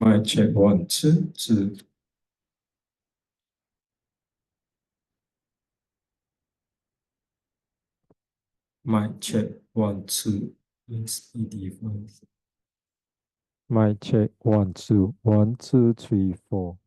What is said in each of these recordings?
Mic check one, two, two. Mic check one, two. Yes, device. Mic check 1 2 1 2 3 4.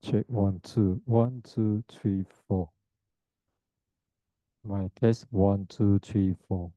Check 1 2 1 2 3 4. Mic test 1 2 3 4.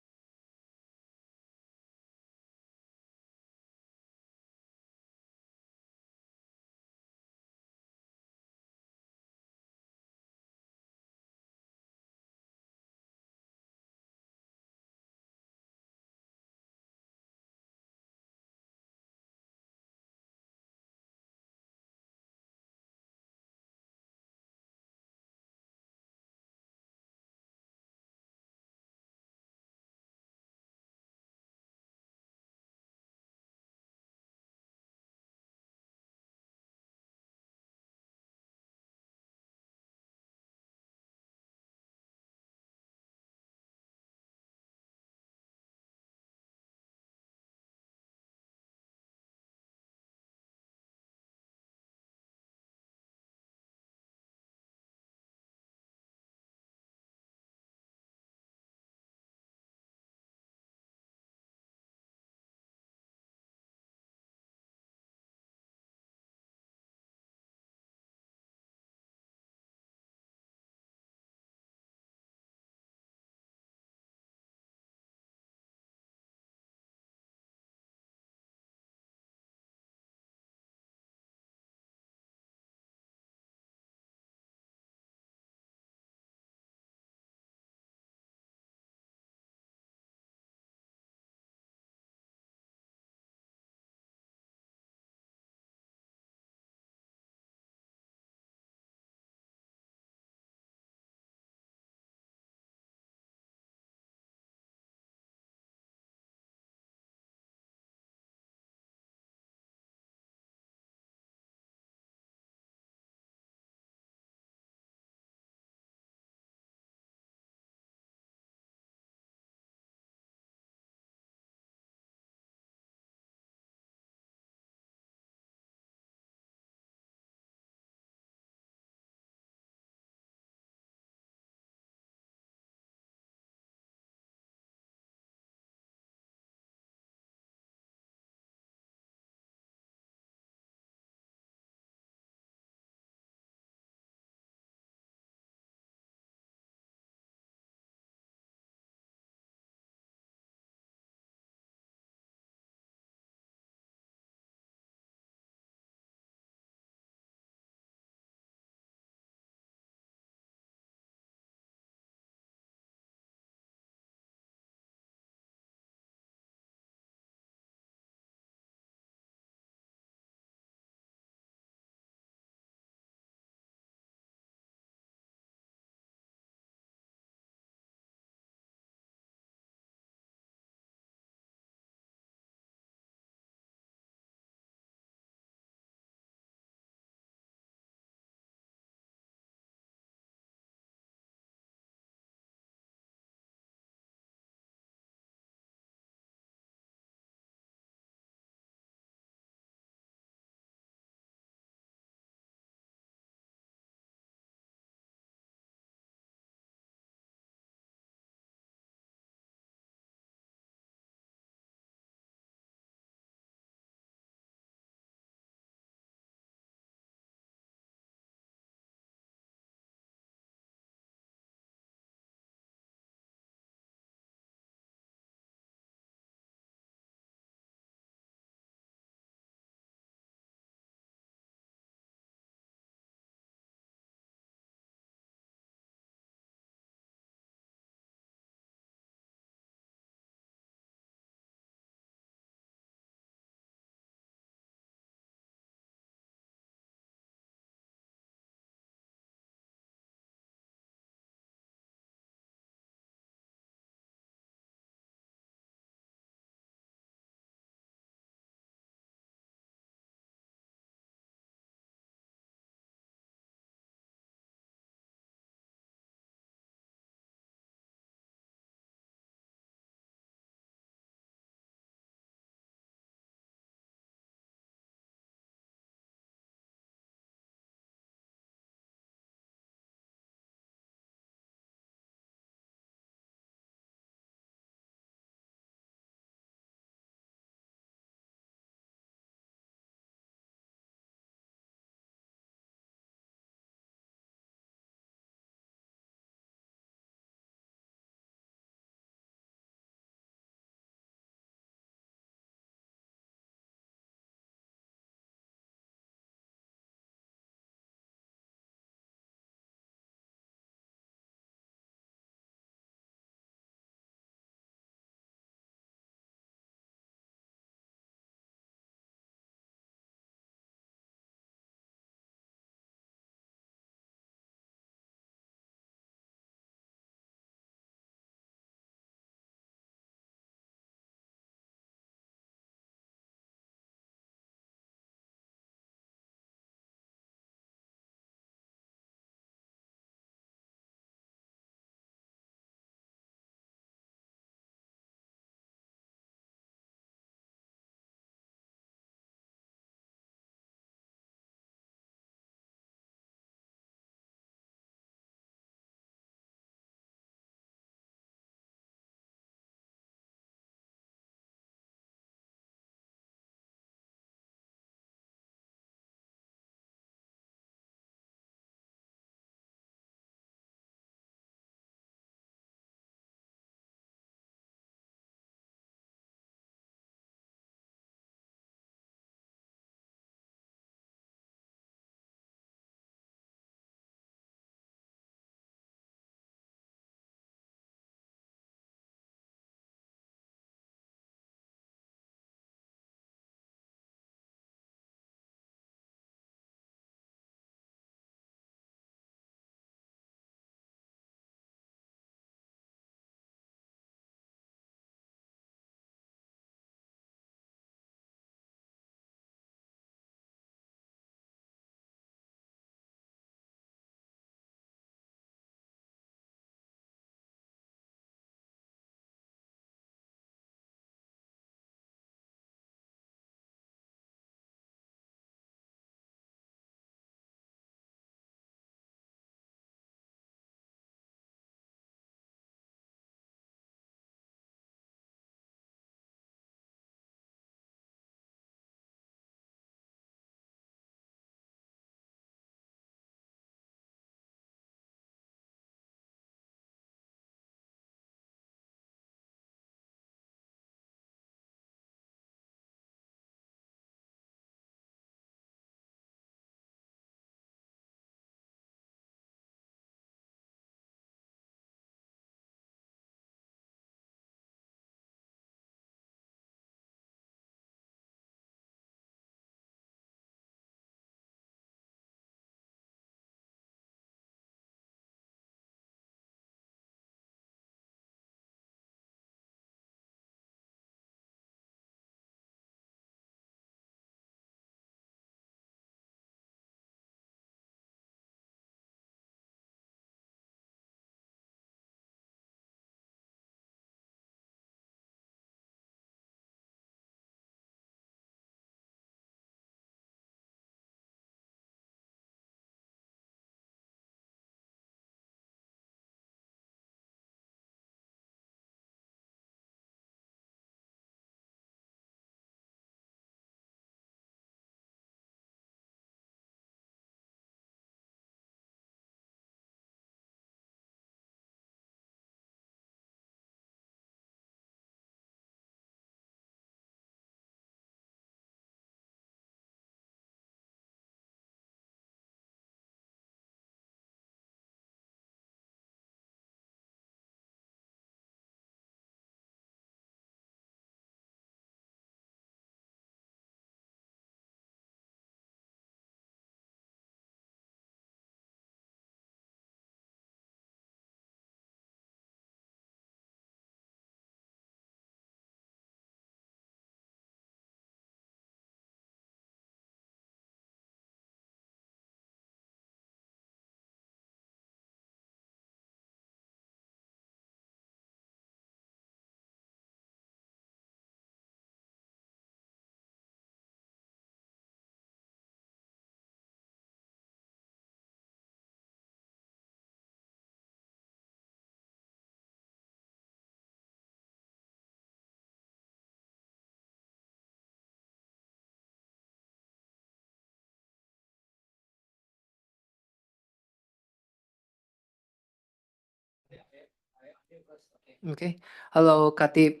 Okay. Hello, Katip.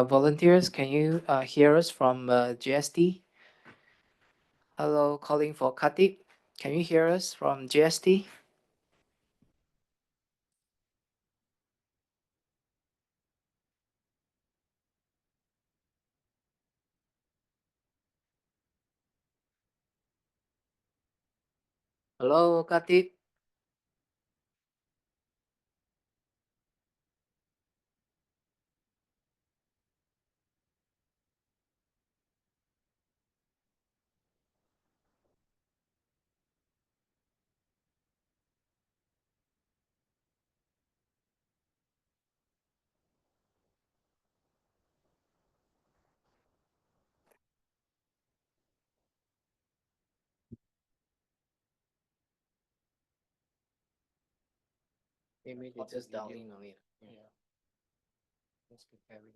Volunteers, can you hear us from GST? Hello, calling for Katip. Can you hear us from GST? Hello, Katip. Maybe it's just dialing only. Yeah. Let's prepare it.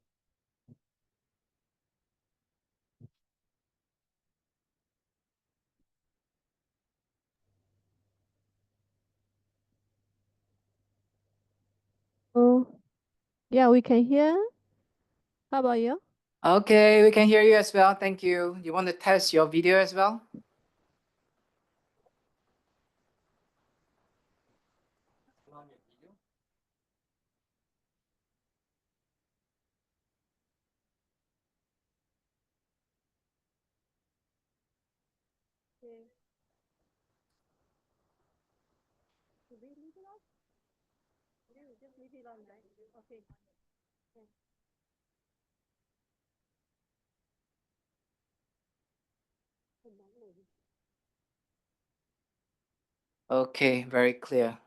Oh, yeah, we can hear. How about you? Okay, we can hear you as well. Thank you. You want to test your video as well? Okay, very clear.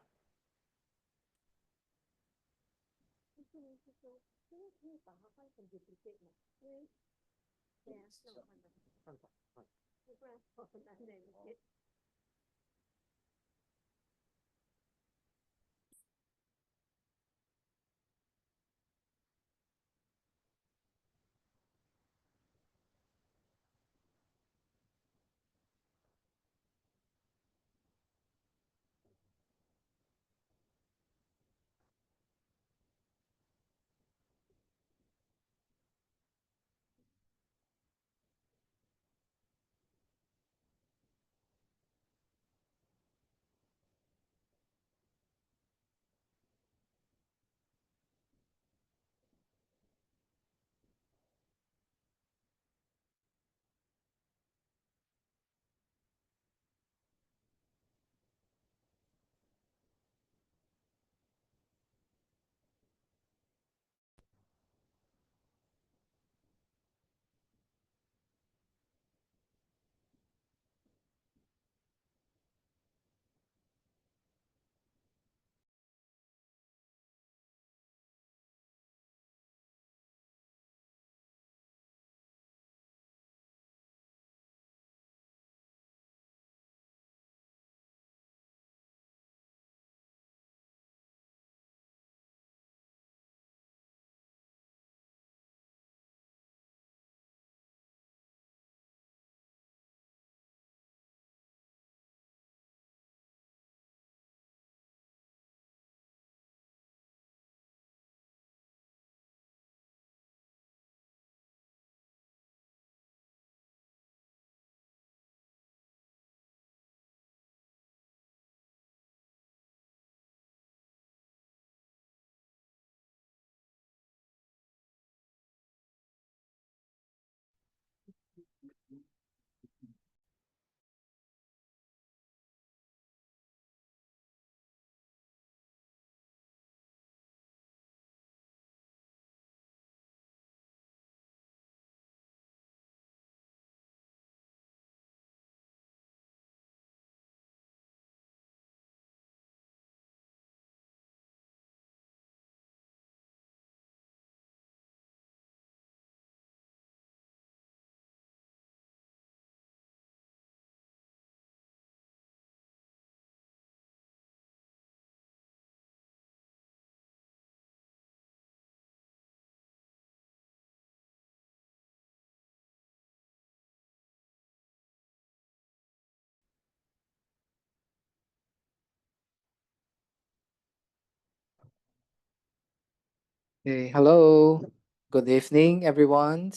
Hey, hello. Good evening, everyone.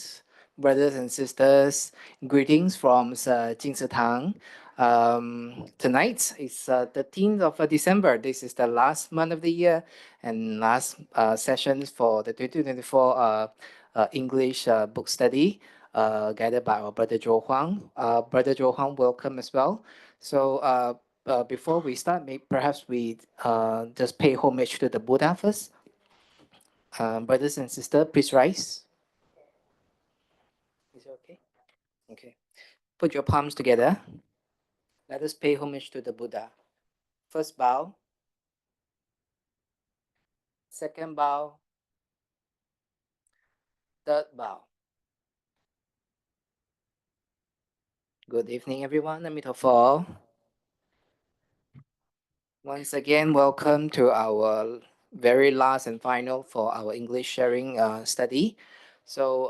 Brothers and sisters, greetings from Tang. Tonight is 13th of December. This is the last month of the year and last session for the 2024 English book study guided by our brother Joe Huang. Brother Joe Huang, welcome as well. So before we start, perhaps we just pay homage to the Buddha first. Brothers and sisters, please rise. Is it okay? Okay. Put your palms together. Let us pay homage to the Buddha. First bow. Second bow. Third bow. Good evening, everyone. Amitabha. Once again, welcome to our very last and final for our English sharing study. So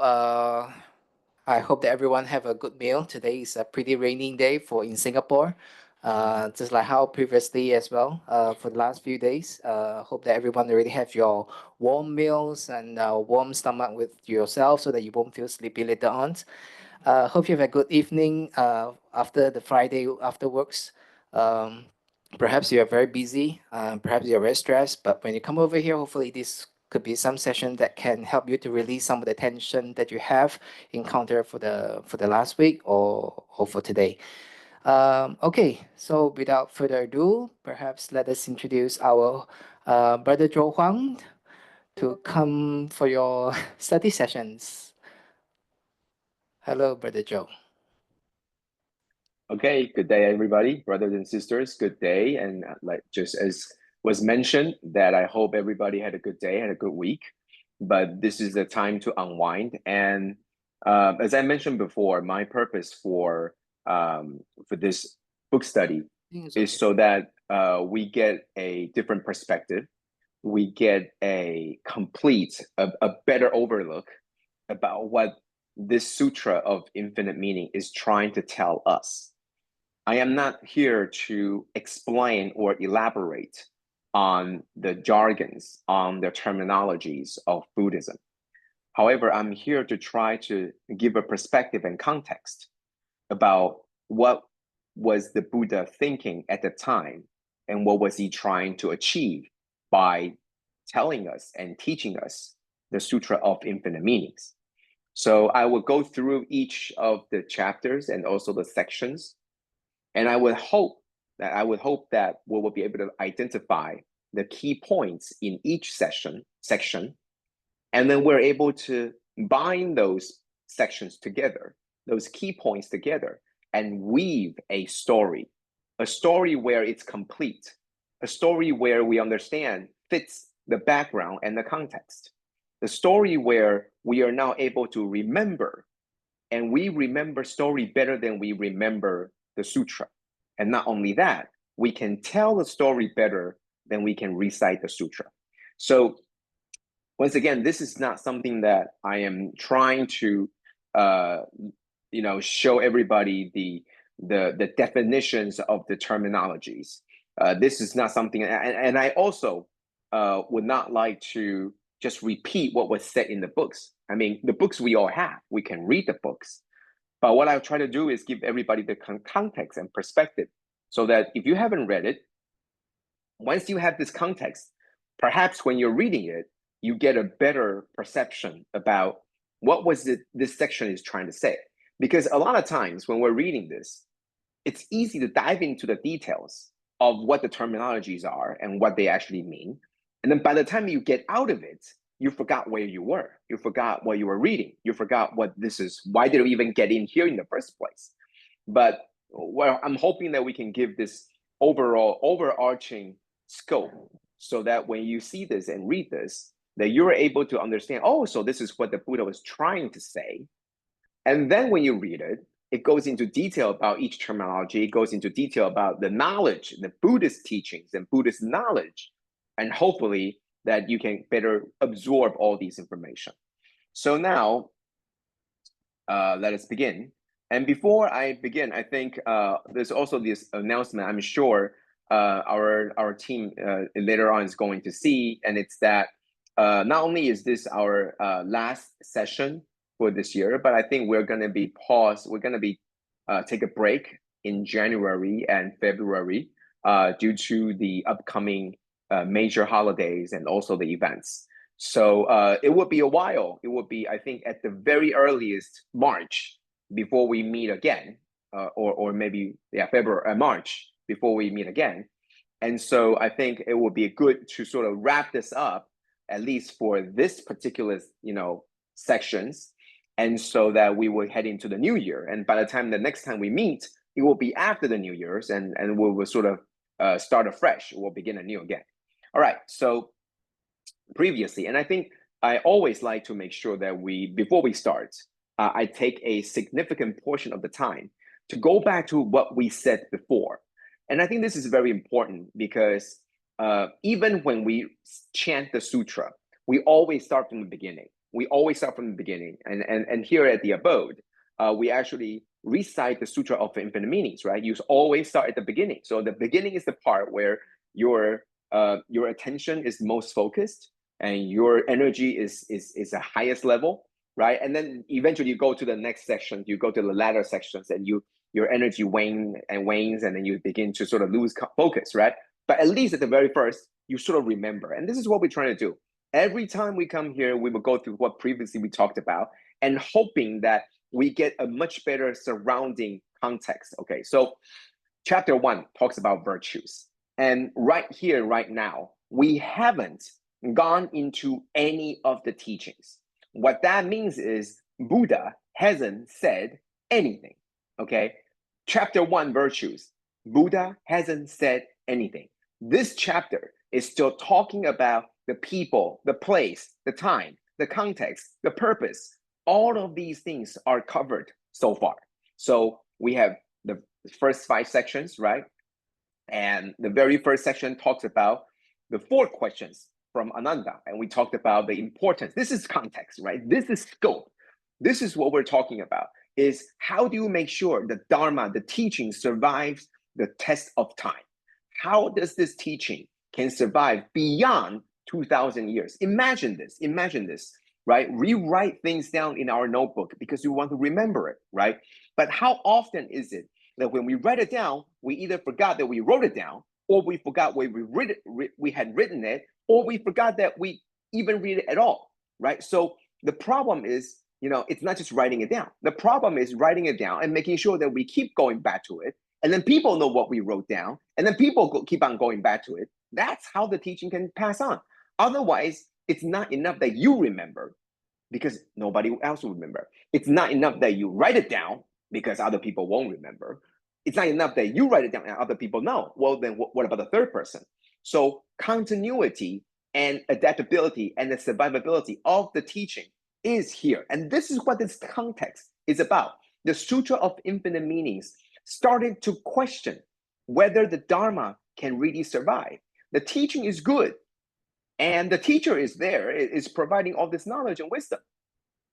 I hope that everyone have a good meal. Today is a pretty rainy day in Singapore, just like how previously as well for the last few days. Hope that everyone already have your warm meals and warm stomach with yourself so that you won't feel sleepy later on. Hope you have a good evening after the Friday after works. Um, perhaps you are very busy, perhaps you're very stressed, but when you come over here, hopefully this could be some session that can help you to release some of the tension that you have encountered for the last week or for today. Okay, so without further ado, perhaps let us introduce our brother Zhou Huang to come for your study sessions. Hello, brother Zhou. Okay, good day, everybody, brothers and sisters. Good day, and like just as was mentioned, that I hope everybody had a good day, had a good week. But this is the time to unwind, and as I mentioned before, my purpose for this book study is so that we get a different perspective, we get a better overlook about what this Sutra of Infinite Meaning is trying to tell us. I am not here to explain or elaborate on the jargons, on the terminologies of Buddhism. However, I'm here to try to give a perspective and context about what was the Buddha thinking at the time and what was he trying to achieve by telling us and teaching us the Sutra of Infinite Meanings. So I will go through each of the chapters and also the sections, and I would hope that we will be able to identify the key points in each section, and then we're able to bind those sections together, those key points together, and weave a story where it's complete, a story where we understand fits the background and the context, the story where we are now able to remember, and we remember story better than we remember the sutra. And not only that, we can tell the story better than we can recite the sutra. So once again, this is not something that I am trying to show everybody the definitions of the terminologies. This is not something, and I also would not like to just repeat what was said in the books. I mean, the books we all have, we can read the books. But what I try to do is give everybody the context and perspective so that if you haven't read it, once you have this context, perhaps when you're reading it, you get a better perception about what was it this section is trying to say. Because a lot of times when we're reading this, it's easy to dive into the details of what the terminologies are and what they actually mean. And then by the time you get out of it, you forgot where you were. You forgot what you were reading. You forgot what this is. Why did we even get in here in the first place? But well, I'm hoping that we can give this overarching scope so that when you see this and read this, that you're able to understand, oh, so this is what the Buddha was trying to say. And then when you read it, it goes into detail about each terminology. It goes into detail about the knowledge, the Buddhist teachings and Buddhist knowledge. And hopefully that you can better absorb all these information. So now, let us begin. And before I begin, I think there's also this announcement I'm sure our team later on is going to see, and it's that not only is this our last session for this year, but I think we're going to be paused. We're going to be take a break in January and February due to the upcoming major holidays and also the events. So it would be a while. It would be, I think, at the very earliest March before we meet again, or maybe February, March before we meet again. And so I think it would be good to sort of wrap this up, at least for this particular, sections, and so that we will head into the new year. And by the next time we meet, it will be after the New Year's, and we will sort of start afresh. We'll begin anew again. All right. So previously, and I think I always like to make sure that before we start, I take a significant portion of the time to go back to what we said before. And I think this is very important because even when we chant the sutra, we always start from the beginning. And here at the abode, we actually recite the Sutra of Infinite Meanings, right? You always start at the beginning. So the beginning is the part where your attention is most focused and your energy is the highest level, right? And then eventually you go to the next section, you go to the latter sections, and your energy wanes, and then you begin to sort of lose focus, right? But at least at the very first, you sort of remember. And this is what we're trying to do. Every time we come here, we will go through what previously we talked about, and hoping that we get a much better surrounding context. Okay, so chapter 1 talks about virtues. And right here, right now, we haven't gone into any of the teachings. What that means is Buddha hasn't said anything. Okay, chapter 1, virtues. Buddha hasn't said anything. This chapter is still talking about the people, the place, the time, the context, the purpose. All of these things are covered so far. So we have the first 5 sections, right? And the very first section talks about the 4 questions from Ananda. And we talked about the importance. This is context, right? This is scope. This is what we're talking about, is how do you make sure the Dharma, the teaching, survives the test of time? How does this teaching can survive beyond 2,000 years? Imagine this, right? Rewrite things down in our notebook because we want to remember it, right? But how often is it that when we write it down, we either forgot that we wrote it down, or we forgot we had written it, or we forgot that we even read it at all, right? So the problem is, it's not just writing it down. The problem is writing it down and making sure that we keep going back to it. And then people know what we wrote down, and then people keep on going back to it. That's how the teaching can pass on. Otherwise, it's not enough that you remember, because nobody else will remember. It's not enough that you write it down, because other people won't remember. It's not enough that you write it down and other people know. Well, then what about the third person? So continuity and adaptability and the survivability of the teaching is here. And this is what this context is about. The Sutra of Infinite Meanings started to question whether the Dharma can really survive. The teaching is good, and the teacher is there, is providing all this knowledge and wisdom.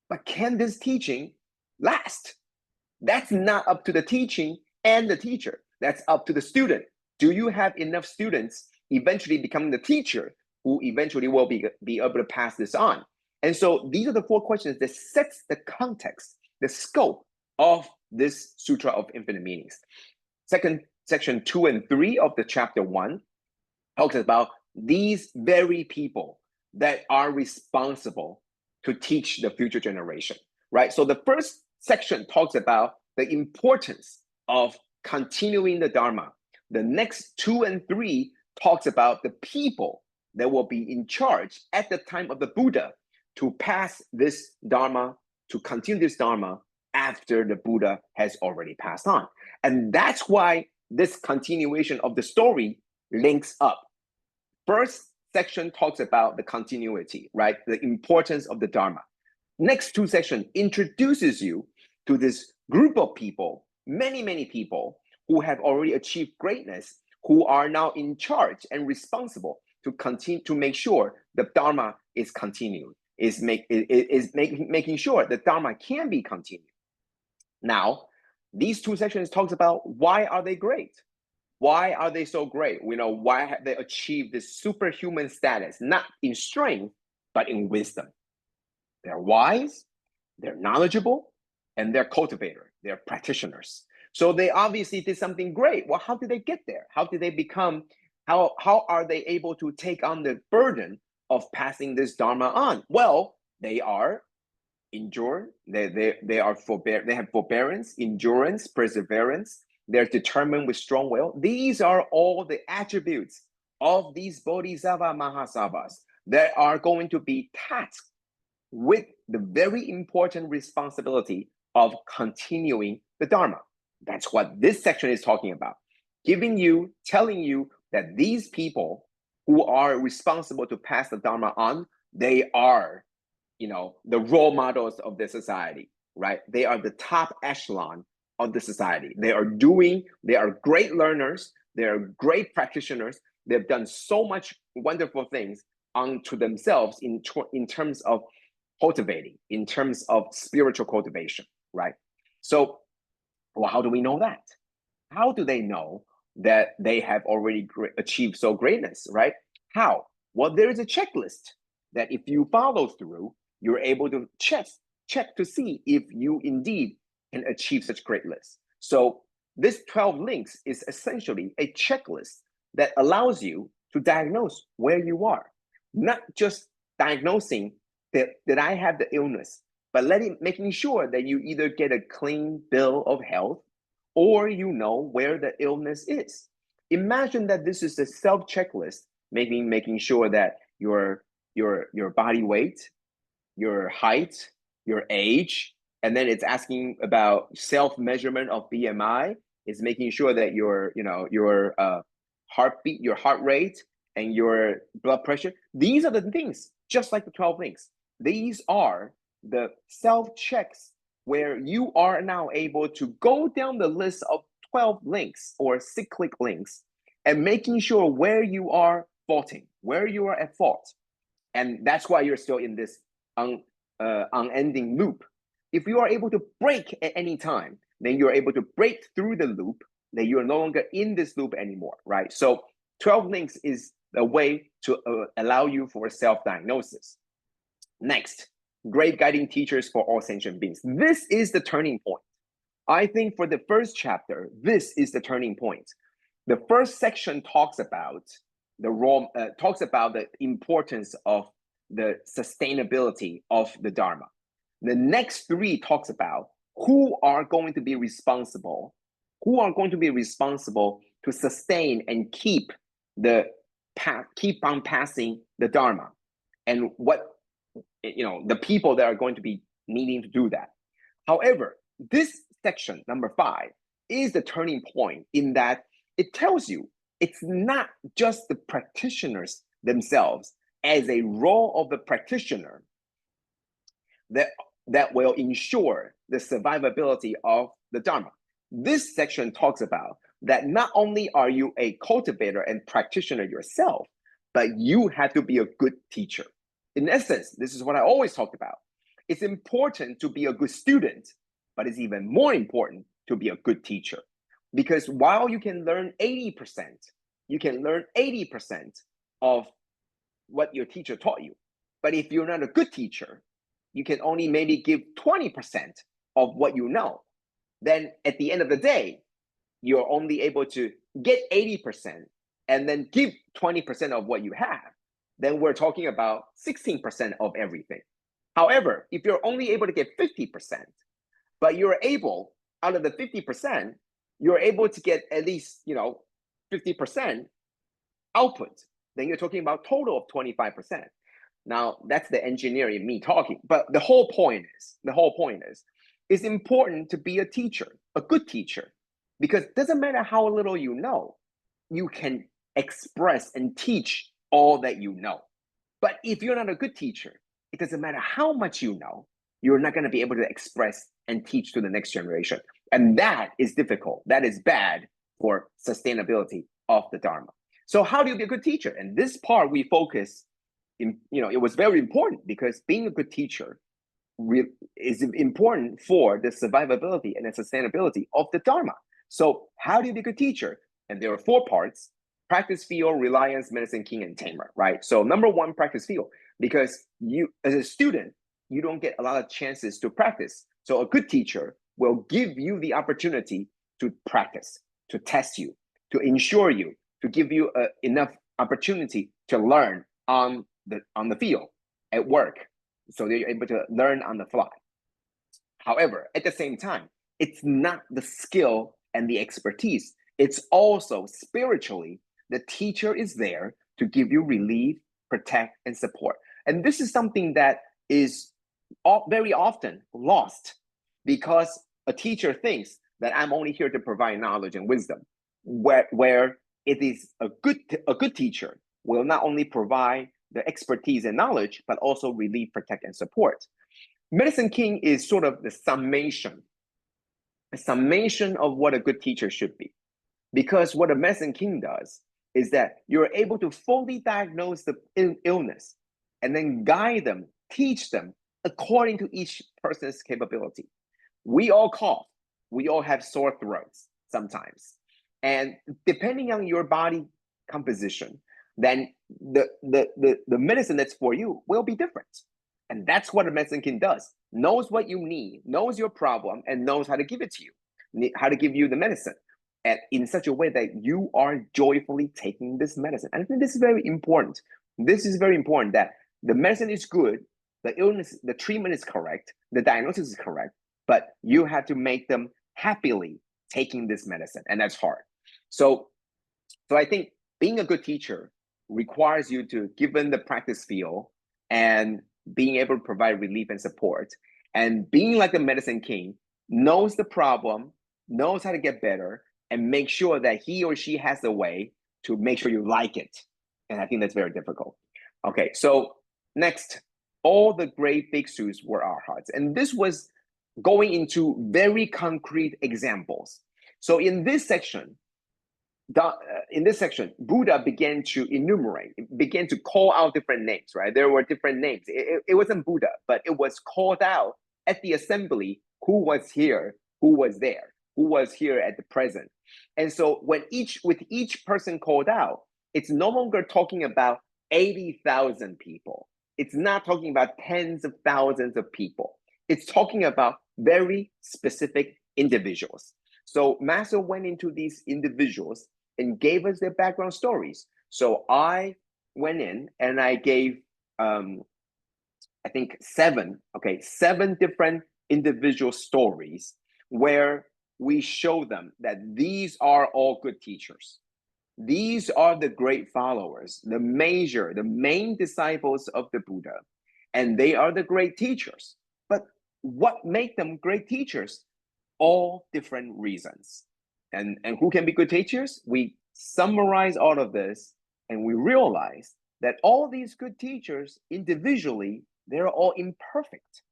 But can this teaching last? That's not up to the teaching and the teacher. That's up to the student. Do you have enough students eventually becoming the teacher who eventually will be able to pass this on? And so these are the 4 questions that sets the context, the scope of this Sutra of Infinite Meanings. Section 2 and 3 of the chapter 1 talks about these very people that are responsible to teach the future generation, right? So the first section talks about the importance of continuing the Dharma. The next 2 and 3 talks about the people that will be in charge at the time of the Buddha to pass this Dharma, to continue this Dharma after the Buddha has already passed on. And that's why this continuation of the story links up. First section talks about the continuity, right? The importance of the Dharma. Next 2 sections introduces you to this group of people, many people who have already achieved greatness, who are now in charge and responsible to continue to make sure the Dharma is continued, making sure the Dharma can be continued. Now, these 2 sections talks about why are they great? Why are they so great? Why have they achieved this superhuman status? Not in strength, but in wisdom. They're wise, they're knowledgeable, and they're cultivator, they're practitioners. So they obviously did something great. Well, how did they get there? How did they become, how are they able to take on the burden of passing this Dharma on? Well, they are endure, they have forbearance, endurance, perseverance. They're determined with strong will. These are all the attributes of these Bodhisattva Mahasattvas that are going to be tasked with the very important responsibility of continuing the Dharma. That's what this section is talking about. Telling you that these people who are responsible to pass the Dharma on, they are, the role models of the society, right? They are the top echelon of the society. They are great learners. They are great practitioners. They've done so much wonderful things unto themselves in terms of cultivating, in terms of spiritual cultivation, right? So, well, how do we know that? How do they know that they have already achieved so greatness, right? How? Well, there is a checklist that if you follow through, you're able to check to see if you indeed can achieve such greatness. So this 12 links is essentially a checklist that allows you to diagnose where you are, not just diagnosing that I have the illness, but making sure that you either get a clean bill of health or you know where the illness is. Imagine that this is a self checklist, making sure that your body weight, your height, your age, and then it's asking about self measurement of BMI. It's making sure that your heartbeat, your heart rate, and your blood pressure. These are the things, just like the 12 links. These are the self checks where you are now able to go down the list of 12 links or cyclic links and making sure where you are faulting, where you are at fault. And that's why you're still in this unending loop. If you are able to break at any time, then you're able to break through the loop, that you're no longer in this loop anymore, right? So 12 links is a way to allow you for self-diagnosis. Next, great guiding teachers for all sentient beings. This is the turning point. I think for the first chapter, this is the turning point. The first section talks about the importance of the sustainability of the Dharma. The next three talks about who are going to be responsible to sustain and keep on passing the Dharma, and what the people that are going to be needing to do that. However, this section, number 5, is the turning point in that it tells you it's not just the practitioners themselves as a role of the practitioner that will ensure the survivability of the Dharma. This section talks about that not only are you a cultivator and practitioner yourself, but you have to be a good teacher. In essence, this is what I always talk about. It's important to be a good student, but it's even more important to be a good teacher. Because while you can learn 80%, of what your teacher taught you. But if you're not a good teacher, you can only maybe give 20% of what you know. Then at the end of the day, you're only able to get 80% and then give 20% of what you have. Then we're talking about 16% of everything. However, if you're only able to get 50%, but you're able, out of the 50%, you're able to get at least 50% output, then you're talking about total of 25%. Now that's the engineer in me talking, but the whole point is it's important to be a teacher, a good teacher, because it doesn't matter how little you know, you can express and teach all that you know. But if you're not a good teacher, it doesn't matter how much you know, you're not going to be able to express and teach to the next generation. And that is difficult. That is bad for sustainability of the Dharma. So how do you be a good teacher? And this part we focus in, it was very important because being a good teacher is important for the survivability and the sustainability of the Dharma. So how do you be a good teacher? And there are 4 parts: practice, feel, reliance, medicine, king, and tamer, right? So number 1, practice, feel. because you, as a student, you don't get a lot of chances to practice. So a good teacher will give you the opportunity to practice, to test you, to ensure you, to give you enough opportunity to learn on the field, at work, so that you're able to learn on the fly. However, at the same time, it's not the skill and the expertise. It's also spiritually, the teacher is there to give you relief, protect, and support. And this is something that is very often lost, because a teacher thinks that I'm only here to provide knowledge and wisdom, where it is a good teacher will not only provide the expertise and knowledge, but also relief, protect, and support. Medicine King is sort of the summation of what a good teacher should be. Because what a Medicine King does is that you're able to fully diagnose the illness and then guide them, teach them according to each person's capability. We all cough. We all have sore throats sometimes. And depending on your body composition, then the medicine that's for you will be different. And that's what a Medicine King does. Knows what you need, knows your problem, and knows how to give it to you, how to give you the medicine, and in such a way that you are joyfully taking this medicine. And I think this is very important. This is very important, that the medicine is good, the illness, the treatment is correct, the diagnosis is correct, but you have to make them happily taking this medicine, and that's hard. So I think being a good teacher requires you to give them the practice feel and being able to provide relief and support, and being like the Medicine King, knows the problem, knows how to get better, and make sure that he or she has a way to make sure you like it. And I think that's very difficult. Okay, so next, all the great bhikshus were arhats. And this was going into very concrete examples. So in this section, Buddha began to enumerate, began to call out different names, right? There were different names. It wasn't Buddha, but it was called out at the assembly who was here, who was there, who was here at the present. And so with each person called out, it's no longer talking about 80,000 people. It's not talking about tens of thousands of people. It's talking about very specific individuals. So Master went into these individuals and gave us their background stories. So I went in and I gave, I think seven different individual stories where we show them that these are all good teachers. These are the great followers, the main disciples of the Buddha, and they are the great teachers. But what make them great teachers? All different reasons. And who can be good teachers? We summarize all of this and we realize that all these good teachers individually, they're all imperfect.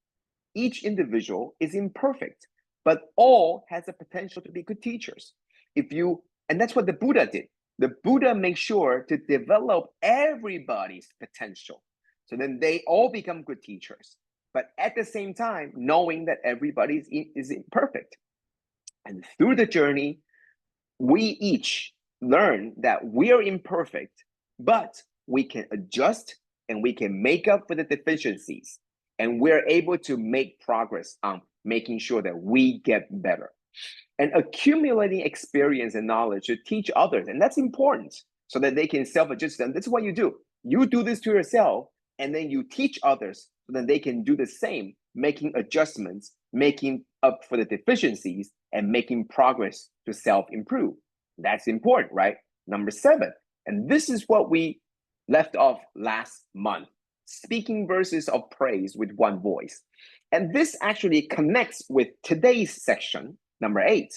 Each individual is imperfect, but all has the potential to be good teachers. And that's what the Buddha did. The Buddha makes sure to develop everybody's potential. So then they all become good teachers, but at the same time, knowing that everybody is imperfect. And through the journey, we each learn that we are imperfect, but we can adjust and we can make up for the deficiencies. And we're able to make progress on making sure that we get better. And accumulating experience and knowledge to teach others. And that's important so that they can self-adjust. And this is what you do. You do this to yourself, and then you teach others so that they can do the same, making adjustments, making up for the deficiencies, and making progress to self-improve. That's important, right? Number 7, and this is what we left off last month, speaking verses of praise with one voice. And this actually connects with today's section, number 8.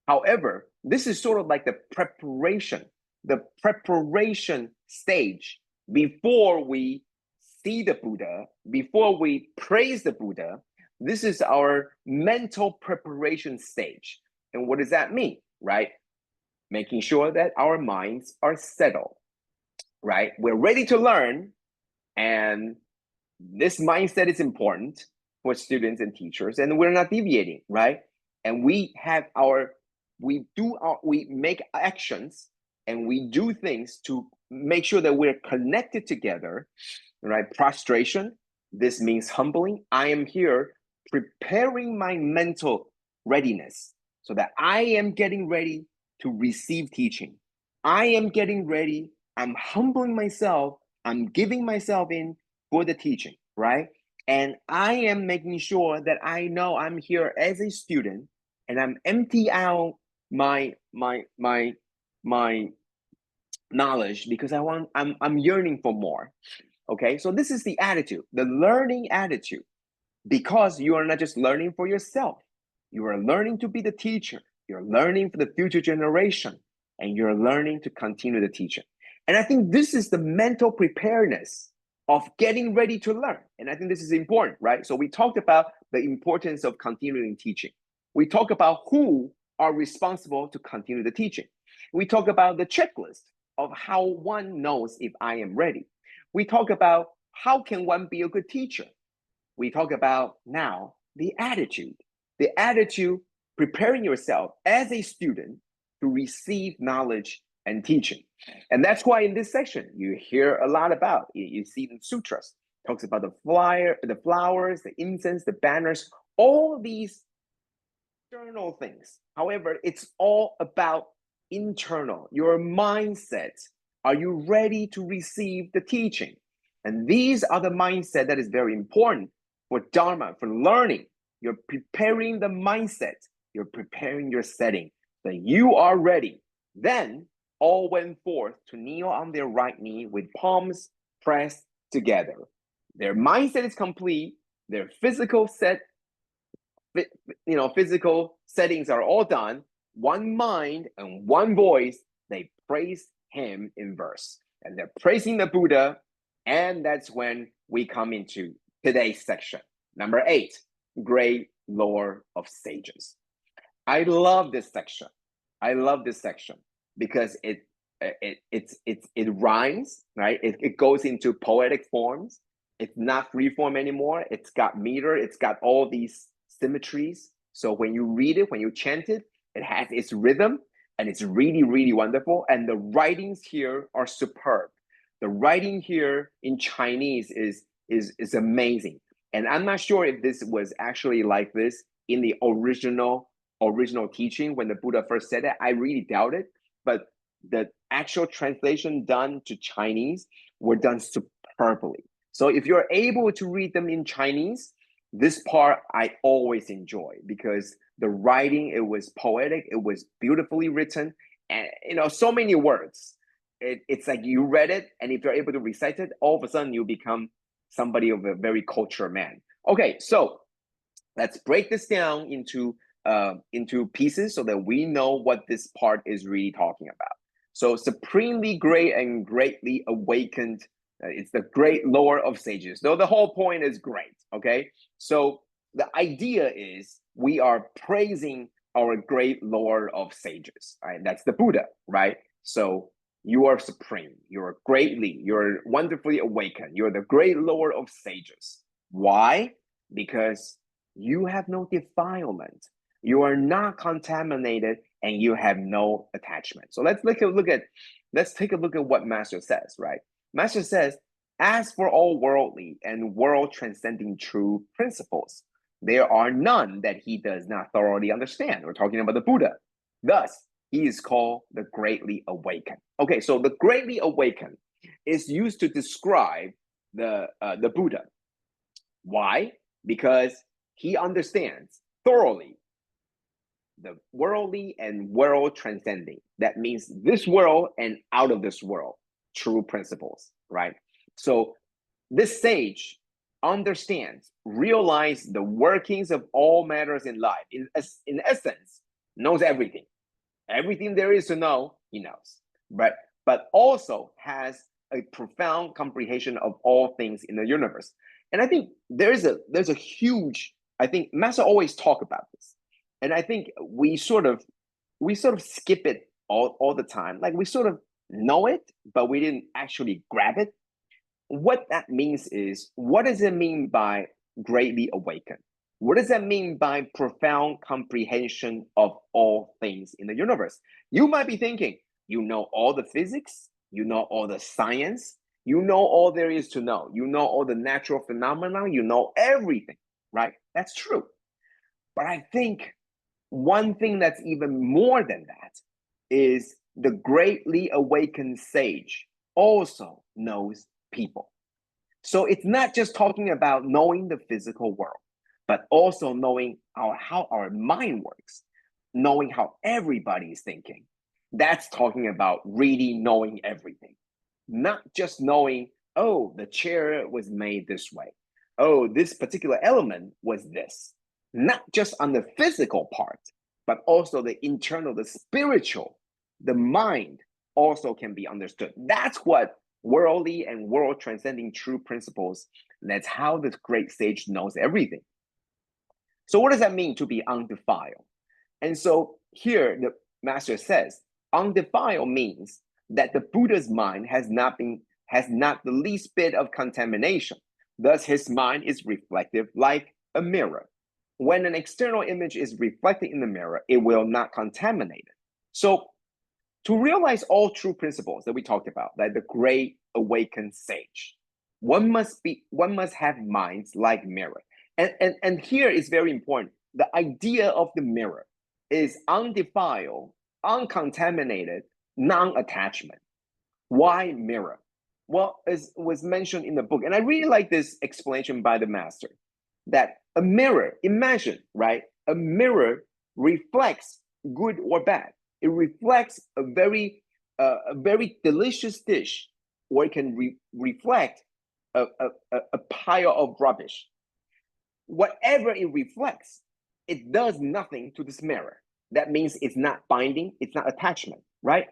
However, this is sort of like the preparation stage before we see the Buddha, before we praise the Buddha. This is our mental preparation stage. And what does that mean, right? Making sure that our minds are settled, right? We're ready to learn, and this mindset is important for students and teachers, and we're not deviating, right? And we make actions and we do things to make sure that we're connected together, right? Prostration, this means humbling. I am here preparing my mental readiness so that I am getting ready to receive teaching. I am getting ready. I'm humbling myself. I'm giving myself in for the teaching, right? And I am making sure that I know I'm here as a student, and I'm empty out my knowledge because I'm yearning for more. Okay, so this is the attitude, the learning attitude, because you are not just learning for yourself, you are learning to be the teacher, you're learning for the future generation, and you're learning to continue the teaching. And I think this is the mental preparedness of getting ready to learn. And I think this is important, right? So we talked about the importance of continuing teaching. We talk about who are responsible to continue the teaching. We talk about the checklist of how one knows if I am ready. We talk about how can one be a good teacher. We talk about now the attitude preparing yourself as a student to receive knowledge and teaching. And that's why in this section, you hear a lot about, you see in sutras, talks about the flowers, the incense, the banners, all these external things. However, it's all about internal, your mindset. Are you ready to receive the teaching? And these are the mindset that is very important for Dharma, for learning. You're preparing the mindset. You're preparing your setting that you are ready. Then all went forth to kneel on their right knee with palms pressed together. Their mindset is complete. Their physical settings are all done. One mind and one voice, they praise him in verse. And they're praising the Buddha. And that's when we come into today's section. Number 8, Great Lord of Sages. I love this section. I love this section because it rhymes, right? It goes into poetic forms. It's not free form anymore. It's got meter. It's got all these symmetries. So when you read it, when you chant it, it has its rhythm, and it's really, really wonderful. And the writings here are superb. The writing here in Chinese is amazing. And I'm not sure if this was actually like this in the original teaching when the Buddha first said it. I really doubt it. But the actual translation done to Chinese were done superbly. So if you're able to read them in Chinese, this part I always enjoy because the writing, it was poetic, it was beautifully written, and so many words. It's like you read it, and if you're able to recite it, all of a sudden you become somebody of a very cultured man. Okay, so let's break this down into pieces so that we know what this part is really talking about. So supremely great and greatly awakened, it's the great Lord of sages. Though the whole point is great, okay? So the idea is we are praising our great Lord of sages, right? That's the Buddha, right? So you are supreme, you're wonderfully awakened, you're the great Lord of sages. Why? Because you have no defilement, you are not contaminated, and you have no attachment. So let's take a look at what Master says, right? Master says, as for all worldly and world transcending true principles, there are none that he does not thoroughly understand. We're talking about the Buddha. Thus, he is called the greatly awakened. Okay, so the greatly awakened is used to describe the Buddha. Why? Because he understands thoroughly the worldly and world transcending. That means this world and out of this world, true principles, right? So this sage understands, realizes the workings of all matters in life. In essence, knows everything. Everything there is to know, he knows. But also has a profound comprehension of all things in the universe. And I think there's a huge, I think Master always talk about this. And I think we sort of skip it all the time. Like we sort of know it, but we didn't actually grab it. What that means is, what does it mean by greatly awakened? What does that mean by profound comprehension of all things in the universe? You might be thinking, you know all the physics, you know all the science, you know all there is to know, you know all the natural phenomena, you know everything, right? That's true. But I think one thing that's even more than that is the greatly awakened sage also knows people. So it's not just talking about knowing the physical world, but also knowing how our mind works, knowing how everybody is thinking. That's talking about really knowing everything, not just knowing, oh, the chair was made this way. Oh, this particular element was this. Not just on the physical part, but also the internal, the spiritual, the mind also can be understood. That's what worldly and world transcending true principles. That's how this great sage knows everything. So what does that mean to be undefiled? And so here the master says, undefiled means that the Buddha's mind has not the least bit of contamination. Thus, his mind is reflective like a mirror. When an external image is reflected in the mirror, it will not contaminate it. So to realize all true principles that we talked about, like the great awakened sage, one must have minds like mirror. And here is very important. The idea of the mirror is undefiled, uncontaminated, non-attachment. Why mirror? Well, as was mentioned in the book, and I really like this explanation by the master, that a mirror, imagine, right? A mirror reflects good or bad. It reflects a very delicious dish, or it can reflect a pile of rubbish. Whatever it reflects, it does nothing to this mirror. That means it's not binding, it's not attachment, right?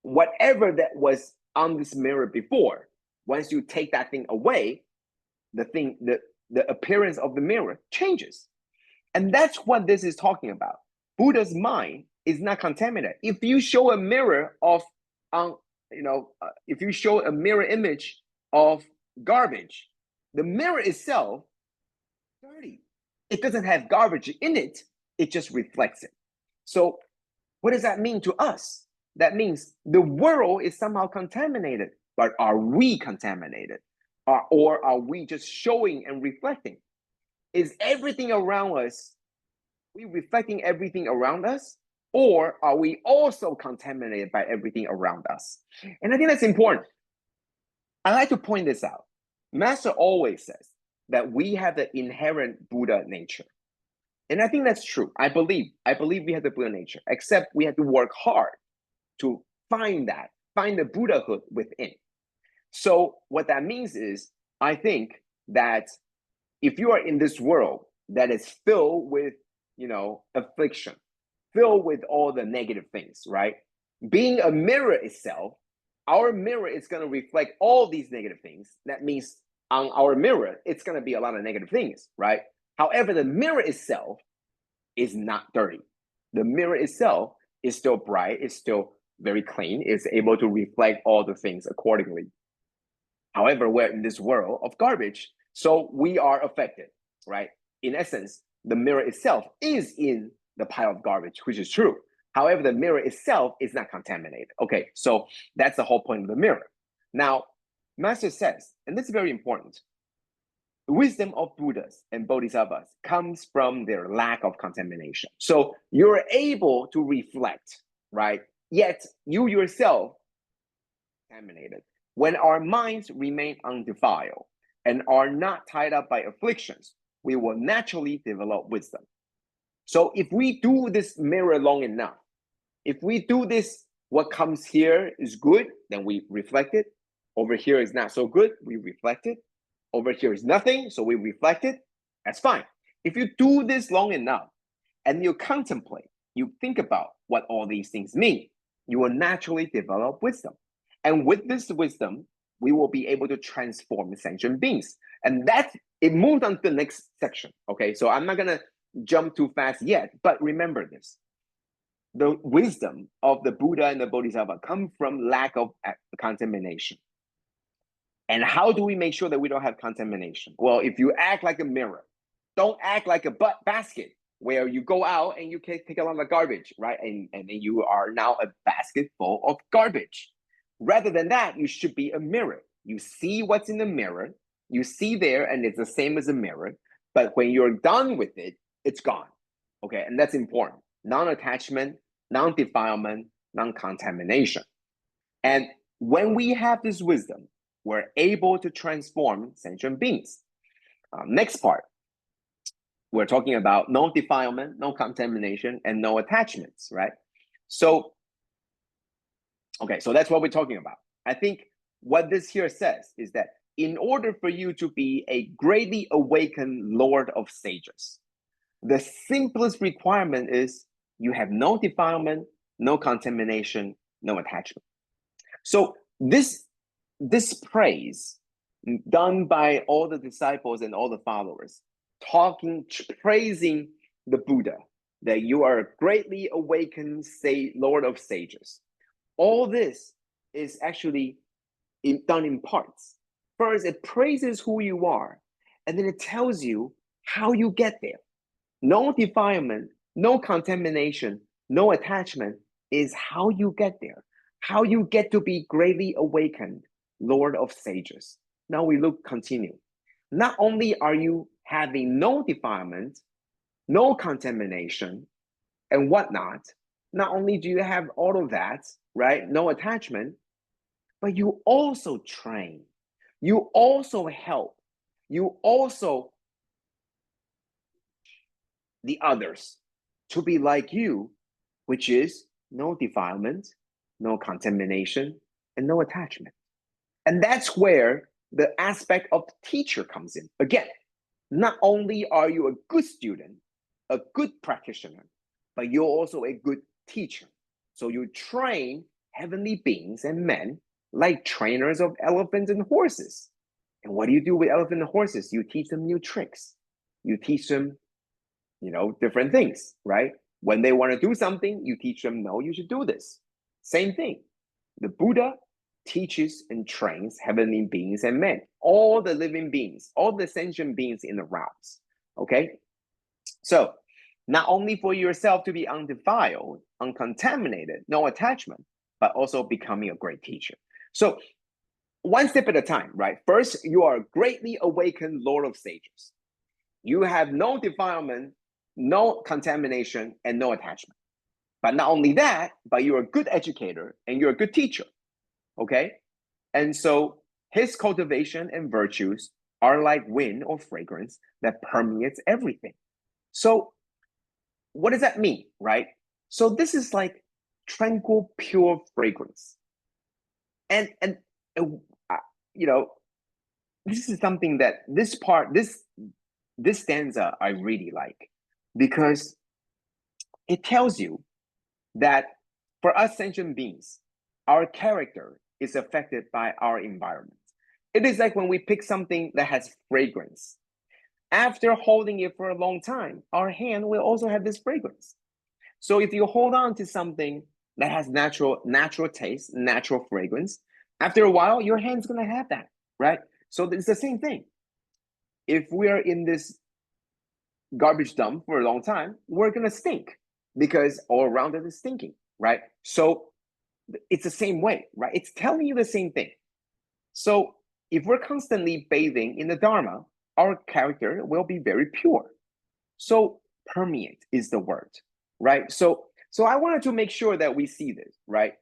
Whatever that was on this mirror before, once you take that thing away, the appearance of the mirror changes. And that's what this is talking about. Buddha's mind is not contaminated. If you show a mirror of, if you show a mirror image of garbage, the mirror itself is dirty. It doesn't have garbage in it. It just reflects it. So what does that mean to us? That means the world is somehow contaminated, but are we contaminated? Or are we just showing and reflecting? Is everything around us, we reflecting everything around us? Or are we also contaminated by everything around us? And I think that's important. I like to point this out. Master always says that we have the inherent Buddha nature. And I think that's true. I believe we have the Buddha nature, except we have to work hard to find the Buddhahood within. So what that means is, I think that if you are in this world that is filled with, affliction, filled with all the negative things, right? Being a mirror itself, our mirror is going to reflect all these negative things. That means on our mirror, it's going to be a lot of negative things, right? However, the mirror itself is not dirty. The mirror itself is still bright, it's still very clean, it's able to reflect all the things accordingly. However, we're in this world of garbage, so we are affected, right? In essence, the mirror itself is in the pile of garbage, which is true. However, the mirror itself is not contaminated. Okay, so that's the whole point of the mirror. Now, Master says, and this is very important, the wisdom of Buddhas and Bodhisattvas comes from their lack of contamination. So you're able to reflect, right? Yet you yourself contaminated. When our minds remain undefiled and are not tied up by afflictions, we will naturally develop wisdom. So if we do this mirror long enough, if we do this, what comes here is good, then we reflect it. Over here is not so good, we reflect it. Over here is nothing, so we reflect it. That's fine. If you do this long enough and you contemplate, you think about what all these things mean, you will naturally develop wisdom. And with this wisdom, we will be able to transform sentient beings. And it moved on to the next section. Okay, so I'm not gonna jump too fast yet, but remember this. The wisdom of the Buddha and the Bodhisattva come from lack of contamination. And how do we make sure that we don't have contamination? Well, if you act like a mirror, don't act like a basket where you go out and you can take a lot of garbage, right? And then you are now a basket full of garbage. Rather than that, you should be a mirror. You see what's in the mirror, you see there, and it's the same as a mirror. But when you're done with it, it's gone. Okay, and that's important. Non-attachment, non-defilement, non-contamination. And when we have this wisdom, we're able to transform sentient beings. Next part, we're talking about no defilement, no contamination, and no attachments, right? So, okay, so that's what we're talking about. I think what this here says is that in order for you to be a greatly awakened Lord of Sages, the simplest requirement is you have no defilement, no contamination, no attachment. So this praise done by all the disciples and all the followers, praising the Buddha, that you are a greatly awakened Lord of Sages. All this is actually done in parts. First, it praises who you are, and then it tells you how you get there. No defilement, no contamination, no attachment is how you get there, how you get to be greatly awakened Lord of Sages. Now we continue. Not only are you having no defilement, no contamination, and whatnot, not only do you have all of that, right? No attachment, but you also train, you also help, you also the others to be like you, which is no defilement, no contamination, and no attachment. And that's where the aspect of teacher comes in. Again, not only are you a good student, a good practitioner, but you're also a good teacher. So you train heavenly beings and men like trainers of elephants and horses. And what do you do with elephants and horses? You teach them new tricks. You teach them, different things, right? When they want to do something, you teach them, no, you should do this. Same thing. The Buddha teaches and trains heavenly beings and men, all the living beings, all the sentient beings in the realms. Okay? So not only for yourself to be undefiled, uncontaminated, no attachment, but also becoming a great teacher. So one step at a time, right? First, you are a greatly awakened Lord of Sages. You have no defilement, no contamination, and no attachment. But not only that, but you're a good educator and you're a good teacher. Okay? And so his cultivation and virtues are like wind or fragrance that permeates everything. So what does that mean, right? So this is like tranquil, pure fragrance. And this is something that this stanza I really like, because it tells you that for us sentient beings, our character is affected by our environment. It is like when we pick something that has fragrance. After holding it for a long time, our hand will also have this fragrance. So if you hold on to something that has natural taste, natural fragrance, after a while, your hand's going to have that, right? So it's the same thing. If we are in this garbage dump for a long time, we're going to stink because all around it is stinking, right? So it's the same way, right? It's telling you the same thing. So if we're constantly bathing in the Dharma, our character will be very pure. So permeate is the word, right? So I wanted to make sure that we see this, right?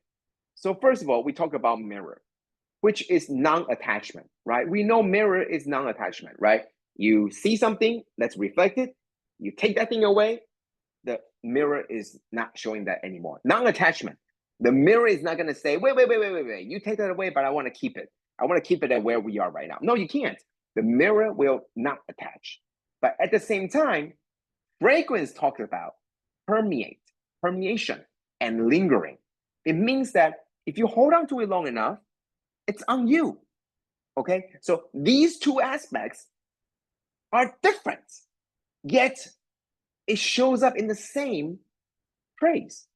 So first of all, we talk about mirror, which is non-attachment, right? We know mirror is non-attachment, right? You see something that's reflected, you take that thing away, the mirror is not showing that anymore. Non-attachment. The mirror is not going to say, wait. You take that away, but I want to keep it. I want to keep it at where we are right now. No, you can't. The mirror will not attach. But at the same time, fragrance talks about permeation, and lingering. It means that if you hold on to it long enough, it's on you. Okay? So these two aspects are different, yet it shows up in the same praise.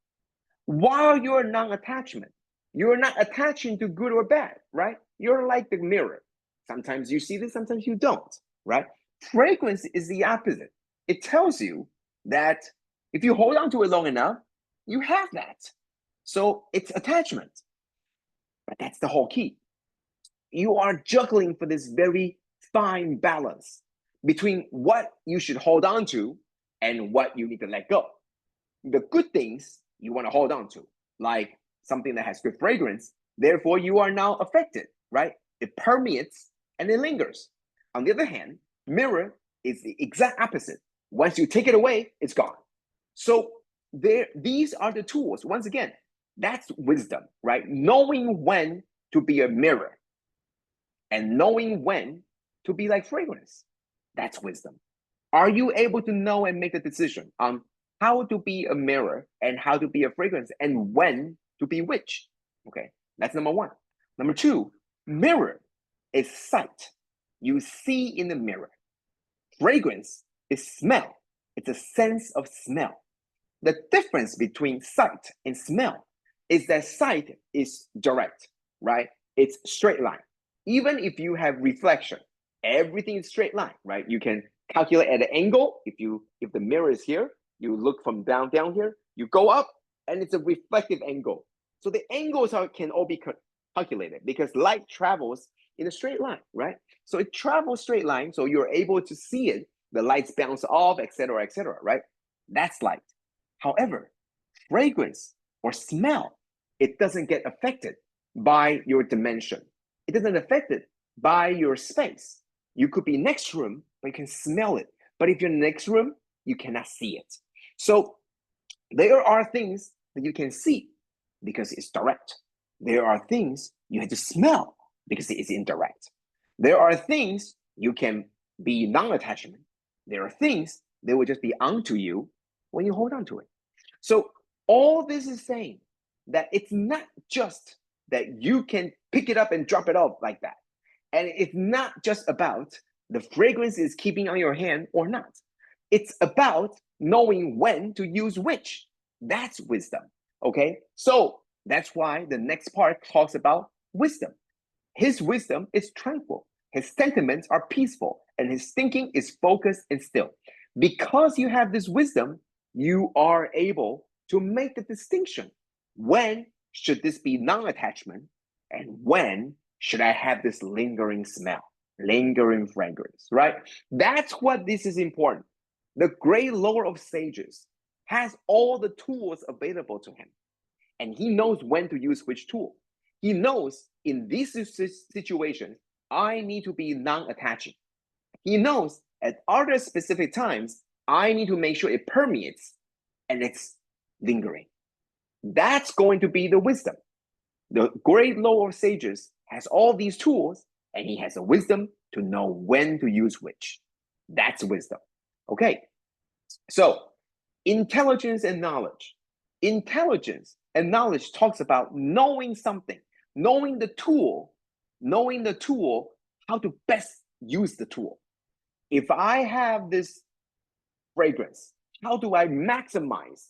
While you're non-attachment, you're not attaching to good or bad, right? You're like the mirror. Sometimes you see this, sometimes you don't, right? Fragrance is the opposite. It tells you that if you hold on to it long enough, you have that. So it's attachment. But that's the whole key. You are juggling for this very fine balance between what you should hold on to and what you need to let go. The good things you want to hold on to, like something that has good fragrance, therefore you are now affected, right? It permeates and it lingers. On the other hand, mirror is the exact opposite. Once you take it away, it's gone. So these are the tools. Once again, that's wisdom, right? Knowing when to be a mirror and knowing when to be like fragrance. That's wisdom. Are you able to know and make a decision on how to be a mirror and how to be a fragrance and when to be which? Okay, that's number one. Number two, mirror is sight. You see in the mirror. Fragrance is smell. It's a sense of smell. The difference between sight and smell is that sight is direct, right? It's straight line. Even if you have reflection, everything is straight line, right? You can calculate at an angle. If the mirror is here, you look from down here, you go up, and it's a reflective angle. So the angles can all be calculated because light travels in a straight line, right? So it travels straight line, so you're able to see it. The lights bounce off, etc., right? That's light. However, fragrance or smell, it doesn't get affected by your dimension. It doesn't affect it by your space. You could be next room, but you can smell it. But if you're next room, you cannot see it. So there are things that you can see because it's direct. There are things you have to smell because it is indirect. There are things you can be non-attachment. There are things that will just be onto you when you hold on to it. So all this is saying that it's not just that you can pick it up and drop it off like that. And it's not just about the fragrance is keeping on your hand or not. It's about knowing when to use which. That's wisdom, okay? So that's why the next part talks about wisdom. His wisdom is tranquil. His sentiments are peaceful, and his thinking is focused and still. Because you have this wisdom, you are able to make the distinction. When should this be non-attachment, and when should I have this lingering smell, lingering fragrance, right? That's what this is important. The great Lord of Sages has all the tools available to him, and he knows when to use which tool. He knows in this situation, I need to be non-attaching. He knows at other specific times, I need to make sure it permeates and it's lingering. That's going to be the wisdom. The great Lord of Sages has all these tools, and he has the wisdom to know when to use which. That's wisdom. Okay, so intelligence and knowledge. Intelligence and knowledge talks about knowing something, knowing the tool, how to best use the tool. If I have this fragrance, how do I maximize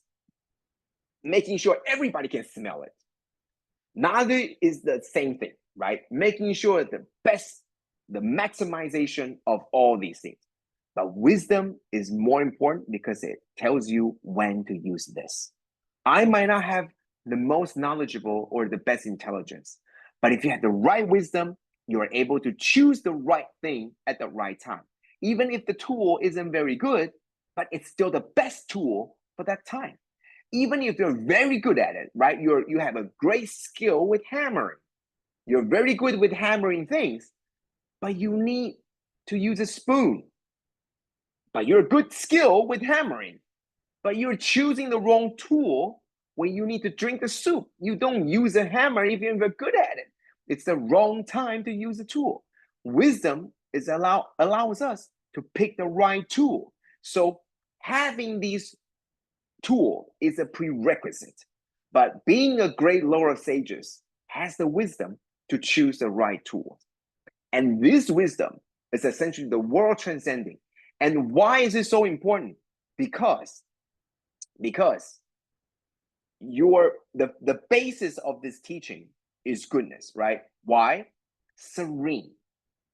making sure everybody can smell it? Neither is the same thing, right? Making sure the best, the maximization of all these things. But wisdom is more important because it tells you when to use this. I might not have the most knowledgeable or the best intelligence, but if you have the right wisdom, you are able to choose the right thing at the right time. Even if the tool isn't very good, but it's still the best tool for that time. Even if you're very good at it, right? You have a great skill with hammering. You're very good with hammering things, but you need to use a spoon. But you're a good skill with hammering, but you're choosing the wrong tool when you need to drink the soup. You don't use a hammer if you're good at it. It's the wrong time to use the tool. Wisdom is allows us to pick the right tool. So having these tool is a prerequisite, but being a great Lord of Sages has the wisdom to choose the right tool. And this wisdom is essentially the world transcending. And why is it so important? Because the basis of this teaching is goodness, right? Why? Serene,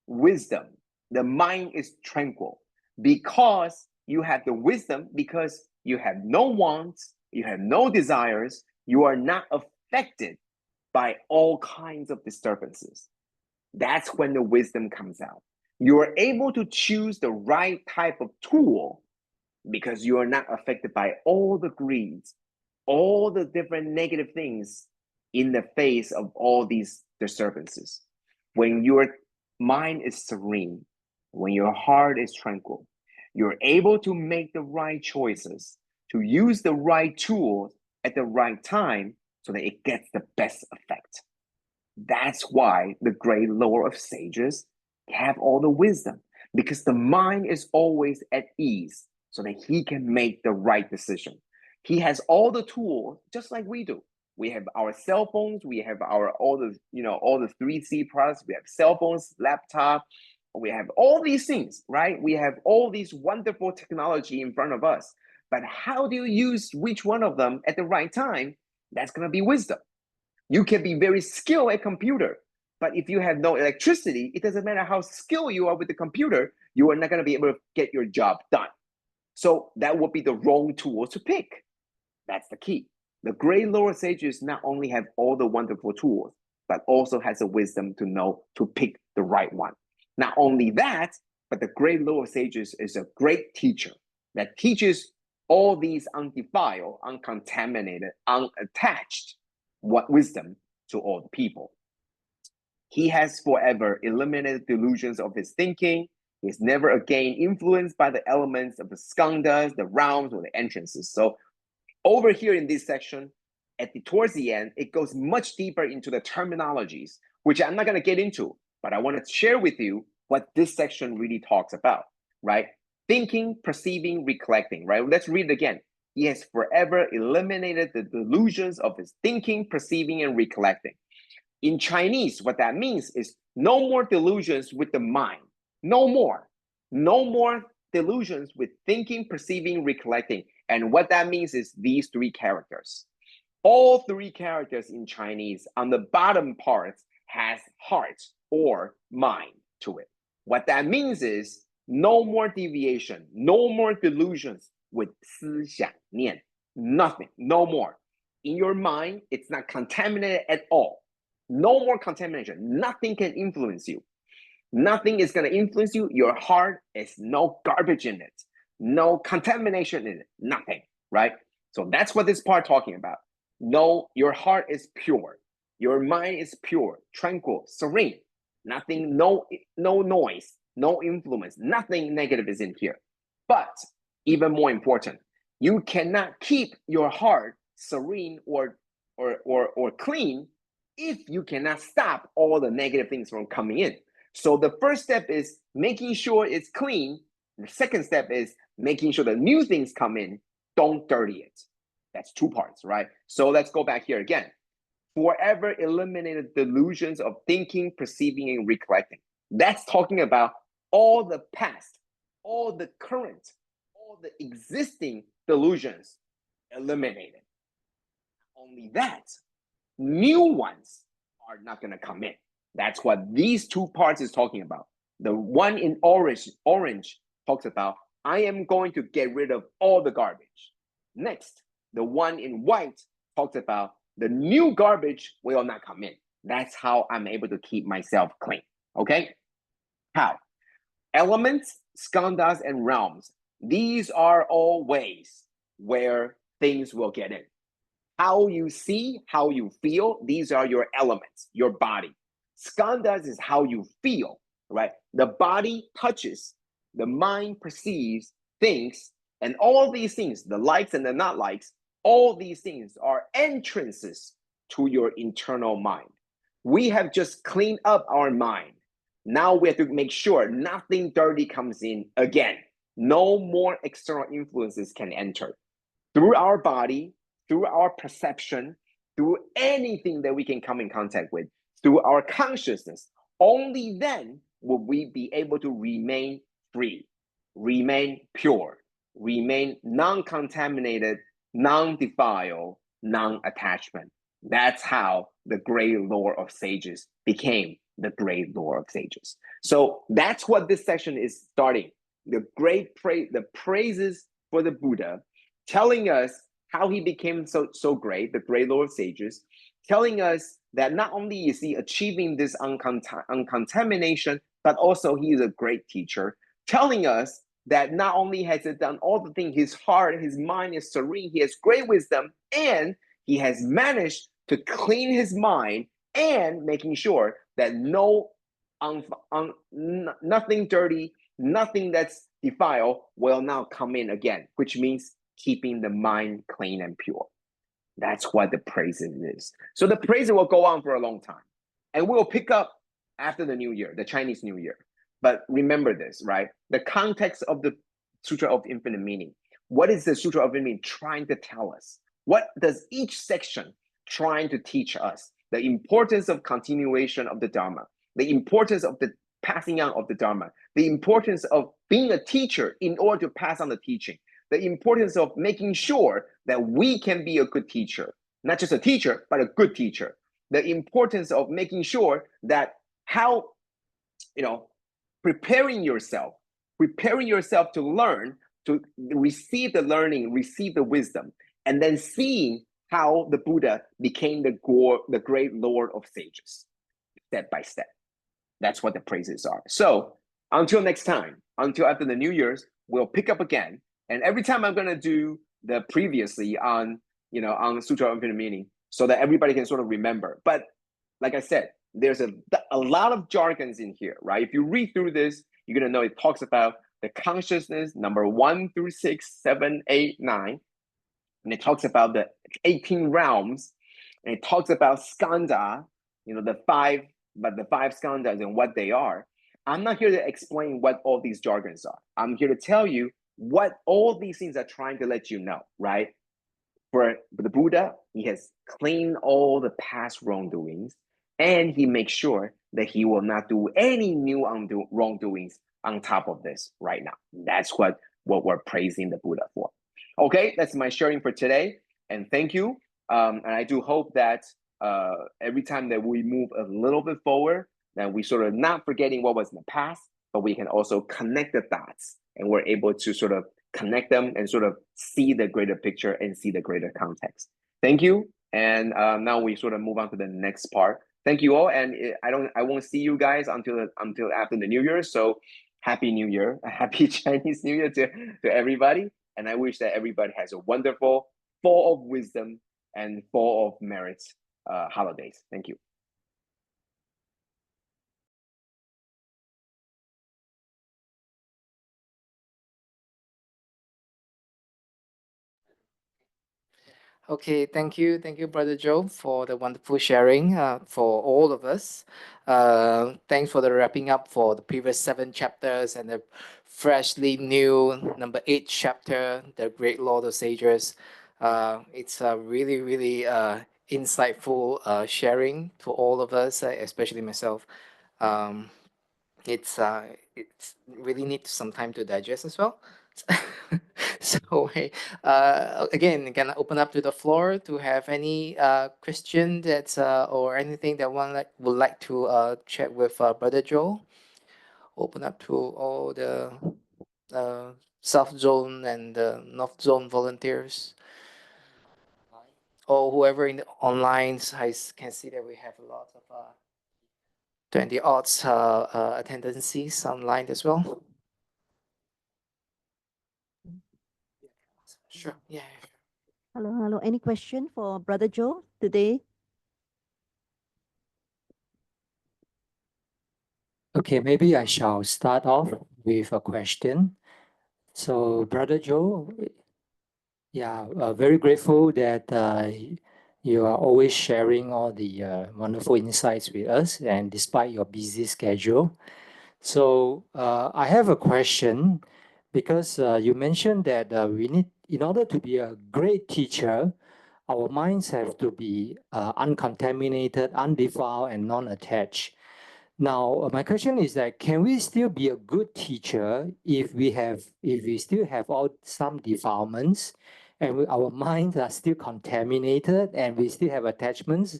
wisdom. The mind is tranquil because you have the wisdom, because you have no wants, you have no desires, you are not affected by all kinds of disturbances. That's when the wisdom comes out. You are able to choose the right type of tool because you are not affected by all the greeds, all the different negative things in the face of all these disturbances. When your mind is serene, when your heart is tranquil, you're able to make the right choices, to use the right tools at the right time so that it gets the best effect. That's why the great Lord of sages have all the wisdom, because the mind is always at ease so that he can make the right decision. He has all the tools just like we do. We have our cell phones, we have our all the 3C products, we have cell phones, laptop, we have all these things, right? We have all these wonderful technology in front of us. But how do you use which one of them at the right time? That's going to be wisdom. You can be very skilled at computer, but if you have no electricity, it doesn't matter how skilled you are with the computer, you are not going to be able to get your job done. So that would be the wrong tool to pick. That's the key. The great Lord sages not only have all the wonderful tools, but also has the wisdom to know to pick the right one. Not only that, but the great Lord sages is a great teacher that teaches all these undefiled, uncontaminated, unattached wisdom to all the people. He has forever eliminated delusions of his thinking. He is never again influenced by the elements of the skandhas, the realms, or the entrances. So over here in this section, towards the end, it goes much deeper into the terminologies, which I'm not going to get into, but I want to share with you what this section really talks about, right? Thinking, perceiving, recollecting, right? Let's read it again. He has forever eliminated the delusions of his thinking, perceiving, and recollecting. In Chinese, what that means is no more delusions with the mind. No more. No more delusions with thinking, perceiving, recollecting. And what that means is these three characters. All three characters in Chinese on the bottom part has heart or mind to it. What that means is no more deviation, no more delusions with 思想念, nothing, no more. In your mind, it's not contaminated at all. No more contamination. Nothing can influence you. Nothing is going to influence you. Your heart is no garbage in it, no contamination in it, nothing, right? So that's what this part talking about. No, your heart is pure. Your mind is pure, tranquil, serene. Nothing, no noise, no influence, nothing negative is in here. But even more important, you cannot keep your heart serene or clean if you cannot stop all the negative things from coming in. So the first step is making sure it's clean. The second step is making sure the new things come in, don't dirty it. That's two parts, right? So let's go back here again. Forever eliminated delusions of thinking, perceiving, and recollecting. That's talking about all the past, all the current, all the existing delusions eliminated. Only that, new ones are not going to come in. That's what these two parts is talking about. The one in orange talks about, I am going to get rid of all the garbage. Next, the one in white talks about the new garbage will not come in. That's how I'm able to keep myself clean. Okay? How? Elements, skandhas, and realms. These are all ways where things will get in. How you see, how you feel, these are your elements, your body. Skandhas is how you feel, right? The body touches, the mind perceives, thinks, and all these things, the likes and the not likes, all these things are entrances to your internal mind. We have just cleaned up our mind. Now we have to make sure nothing dirty comes in again. No more external influences can enter. Through our body, through our perception, through anything that we can come in contact with, through our consciousness, only then will we be able to remain free, remain pure, remain non-contaminated, non-defiled, non-attachment. That's how the great Lord of sages became the great Lord of sages. So that's what this section is starting. The praises for the Buddha, telling us how he became so great, the great Lord of sages, telling us that not only is he achieving this uncontamination, but also he is a great teacher, telling us that not only has he done all the things, his heart, his mind is serene, he has great wisdom, and he has managed to clean his mind and making sure that nothing dirty, nothing that's defiled will now come in again, which means keeping the mind clean and pure. That's what the praise is. So the praise will go on for a long time. And we'll pick up after the New Year, the Chinese New Year. But remember this, right? The context of the Sutra of Infinite Meaning. What is the Sutra of Infinite Meaning trying to tell us? What does each section trying to teach us? The importance of continuation of the Dharma, the importance of the passing on of the Dharma, the importance of being a teacher in order to pass on the teaching, the importance of making sure that we can be a good teacher, not just a teacher, but a good teacher. The importance of making sure that how, preparing yourself to learn, to receive the learning, receive the wisdom, and then seeing how the Buddha became the great Lord of sages, step by step. That's what the praises are. So until next time, until after the New Year's, we'll pick up again. And every time I'm going to do the previously on Sutra of Infinite Meaning so that everybody can sort of remember. But like I said, there's a lot of jargons in here, right? If you read through this, you're going to know it talks about the consciousness, number 1 through 6, 7, 8, 9. And it talks about the 18 realms. And it talks about skandha, the five skandhas and what they are. I'm not here to explain what all these jargons are. I'm here to tell you what all these things are trying to let you know, right? For the Buddha, he has cleaned all the past wrongdoings, and he makes sure that he will not do any new wrongdoings on top of this right now. That's what we're praising the Buddha for. Okay, that's my sharing for today, and thank you. And I do hope that every time that we move a little bit forward, that we sort of not forgetting what was in the past, but we can also connect the dots, and we're able to sort of connect them and sort of see the greater picture and see the greater context. Thank you. And now we sort of move on to the next part. Thank you all. And I won't see you guys until after the New Year. So happy New Year, happy Chinese New Year to everybody. And I wish that everybody has a wonderful, full of wisdom and full of merits holidays. Thank you. Okay, thank you, Brother Joe, for the wonderful sharing for all of us. Thanks for the wrapping up for the previous 7 chapters and the freshly new number 8 chapter, the Great Lord of Sages. It's a really, really insightful sharing to all of us, especially myself. It's really needs some time to digest as well. So again, can I open up to the floor to have any question that's or anything that one would like to chat with Brother Joe? Open up to all the South Zone and the North Zone volunteers, or whoever in the online. I can see that we have a lot of 20 odds attendances online as well. Sure. Yeah. Hello. Any question for Brother Joe today? Okay, maybe I shall start off with a question. So, Brother Joe, yeah, very grateful that you are always sharing all the wonderful insights with us, and despite your busy schedule. So, I have a question because you mentioned that we need, in order to be a great teacher, our minds have to be uncontaminated, undefiled, and non-attached. Now, my question is that can we still be a good teacher if we still have all some defilements, and our minds are still contaminated, and we still have attachments,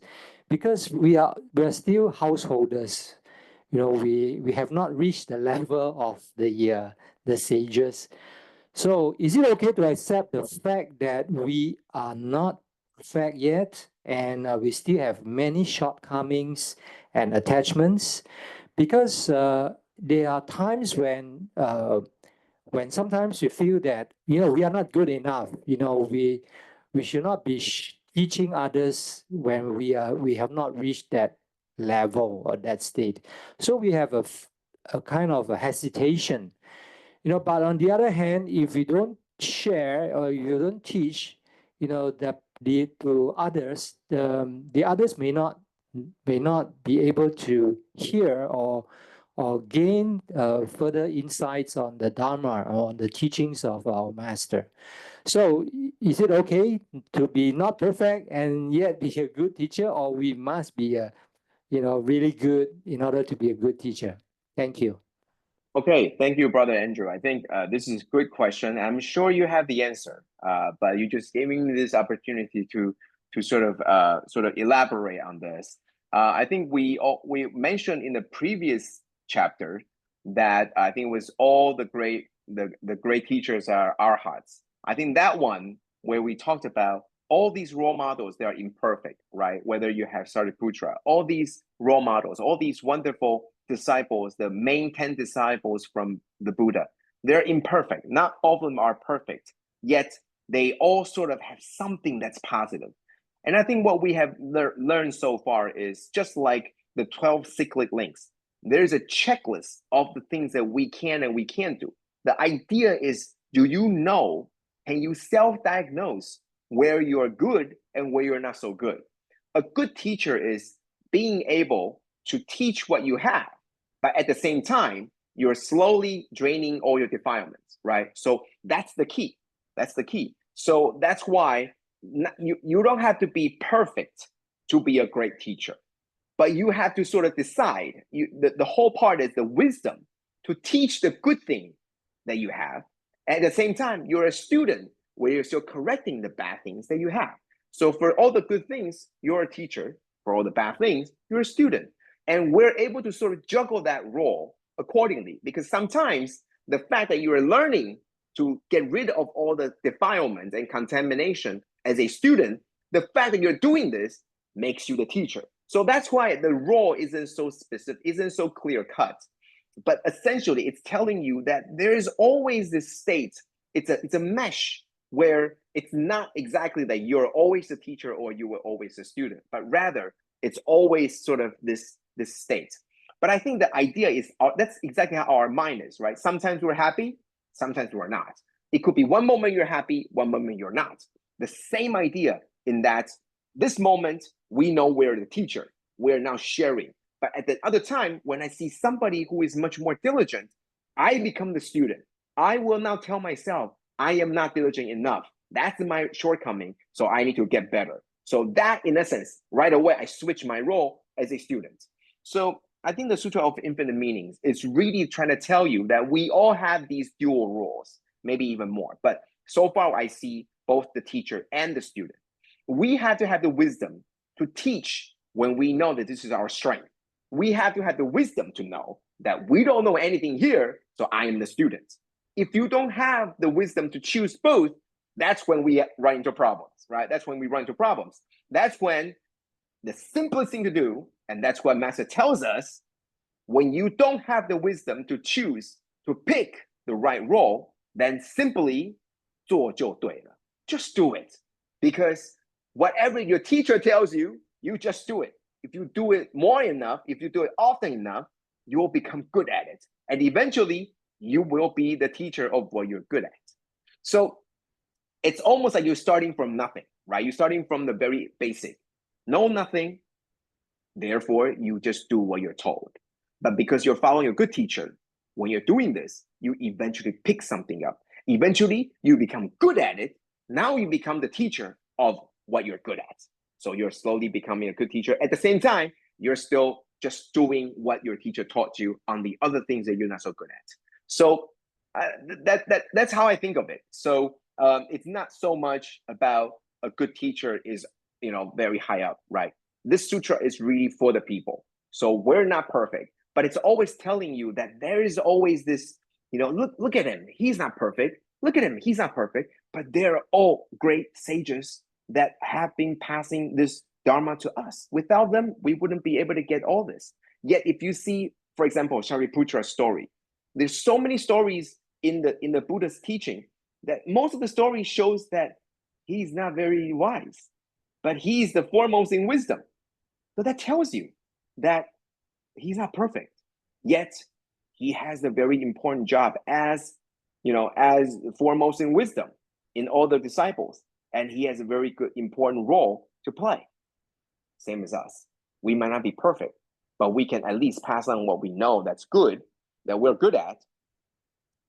because we are still householders. We have not reached the level of the sages. So is it okay to accept the fact that we are not perfect yet, and we still have many shortcomings and attachments, because there are times when sometimes you feel that, we are not good enough. We should not be teaching others when we have not reached that level or that state. So we have a kind of a hesitation. But on the other hand, if you don't share or you don't teach, to others, the others may not be able to hear or gain further insights on the Dharma or on the teachings of our master. So is it okay to be not perfect and yet be a good teacher, or we must be really good in order to be a good teacher? Thank you. Okay, thank you, Brother Andrew. I think this is a good question. I'm sure you have the answer, but you just giving me this opportunity to sort of elaborate on this. I think we mentioned in the previous chapter that I think it was all the great teachers are arhats. I think that one where we talked about all these role models, they are imperfect, right? Whether you have Sariputra, all these role models, all these wonderful disciples, the main 10 disciples from the Buddha, they're imperfect. Not all of them are perfect, yet they all sort of have something that's positive. And I think what we have learned so far is just like the 12 cyclic links, there's a checklist of the things that we can and we can't do. The idea is, do you know, can you self-diagnose where you're good and where you're not so good? A good teacher is being able to teach what you have, but at the same time, you're slowly draining all your defilements, right? So that's the key. That's the key. So that's why you don't have to be perfect to be a great teacher, but you have to sort of decide. The whole part is the wisdom to teach the good thing that you have. At the same time, you're a student where you're still correcting the bad things that you have. So for all the good things, you're a teacher. For all the bad things, you're a student. And we're able to sort of juggle that role accordingly, because sometimes the fact that you are learning to get rid of all the defilements and contamination as a student, the fact that you're doing this makes you the teacher. So that's why the role isn't so specific, isn't so clear cut. But essentially, it's telling you that there is always this state. It's a mesh where it's not exactly that you're always a teacher or you were always a student, but rather it's always sort of this state. But I think the idea is that's exactly how our mind is, right? Sometimes we're happy, sometimes we're not. It could be one moment you're happy, one moment you're not. The same idea in that this moment, we know we're the teacher. We're now sharing. But at the other time, when I see somebody who is much more diligent, I become the student. I will now tell myself, I am not diligent enough. That's my shortcoming, so I need to get better. So that, in essence, right away, I switch my role as a student. So I think the Sutra of Infinite Meanings is really trying to tell you that we all have these dual roles, maybe even more. But so far, I see both the teacher and the student. We have to have the wisdom to teach when we know that this is our strength. We have to have the wisdom to know that we don't know anything here, so I am the student. If you don't have the wisdom to choose both, that's when we run into problems, right? That's when we run into problems. That's when the simplest thing to do, and that's what Master tells us, when you don't have the wisdom to choose, to pick the right role, then simply 做就对了. Just do it. Because whatever your teacher tells you, you just do it. If you do it more enough, if you do it often enough, you will become good at it. And eventually, you will be the teacher of what you're good at. So it's almost like you're starting from nothing, right? You're starting from the very basic. Know nothing, therefore you just do what you're told. But because you're following a good teacher, when you're doing this, you eventually pick something up. Eventually, you become good at it. Now you become the teacher of what you're good at. So you're slowly becoming a good teacher. At the same time, you're still just doing what your teacher taught you on the other things that you're not so good at. So that's how I think of it. So it's not so much about a good teacher is very high up, right? This sutra is really for the people. So we're not perfect, but it's always telling you that there is always this, look at him, he's not perfect. Look at him, he's not perfect. But they're all great sages that have been passing this Dharma to us. Without them, we wouldn't be able to get all this. Yet if you see, for example, Shariputra's story, there's so many stories in the Buddha's teaching that most of the story shows that he's not very wise, but he's the foremost in wisdom. So that tells you that he's not perfect, yet he has a very important job as, as foremost in wisdom in all the disciples, and he has a very good important role to play. Same as us. We might not be perfect, but we can at least pass on what we know that's good, that we're good at,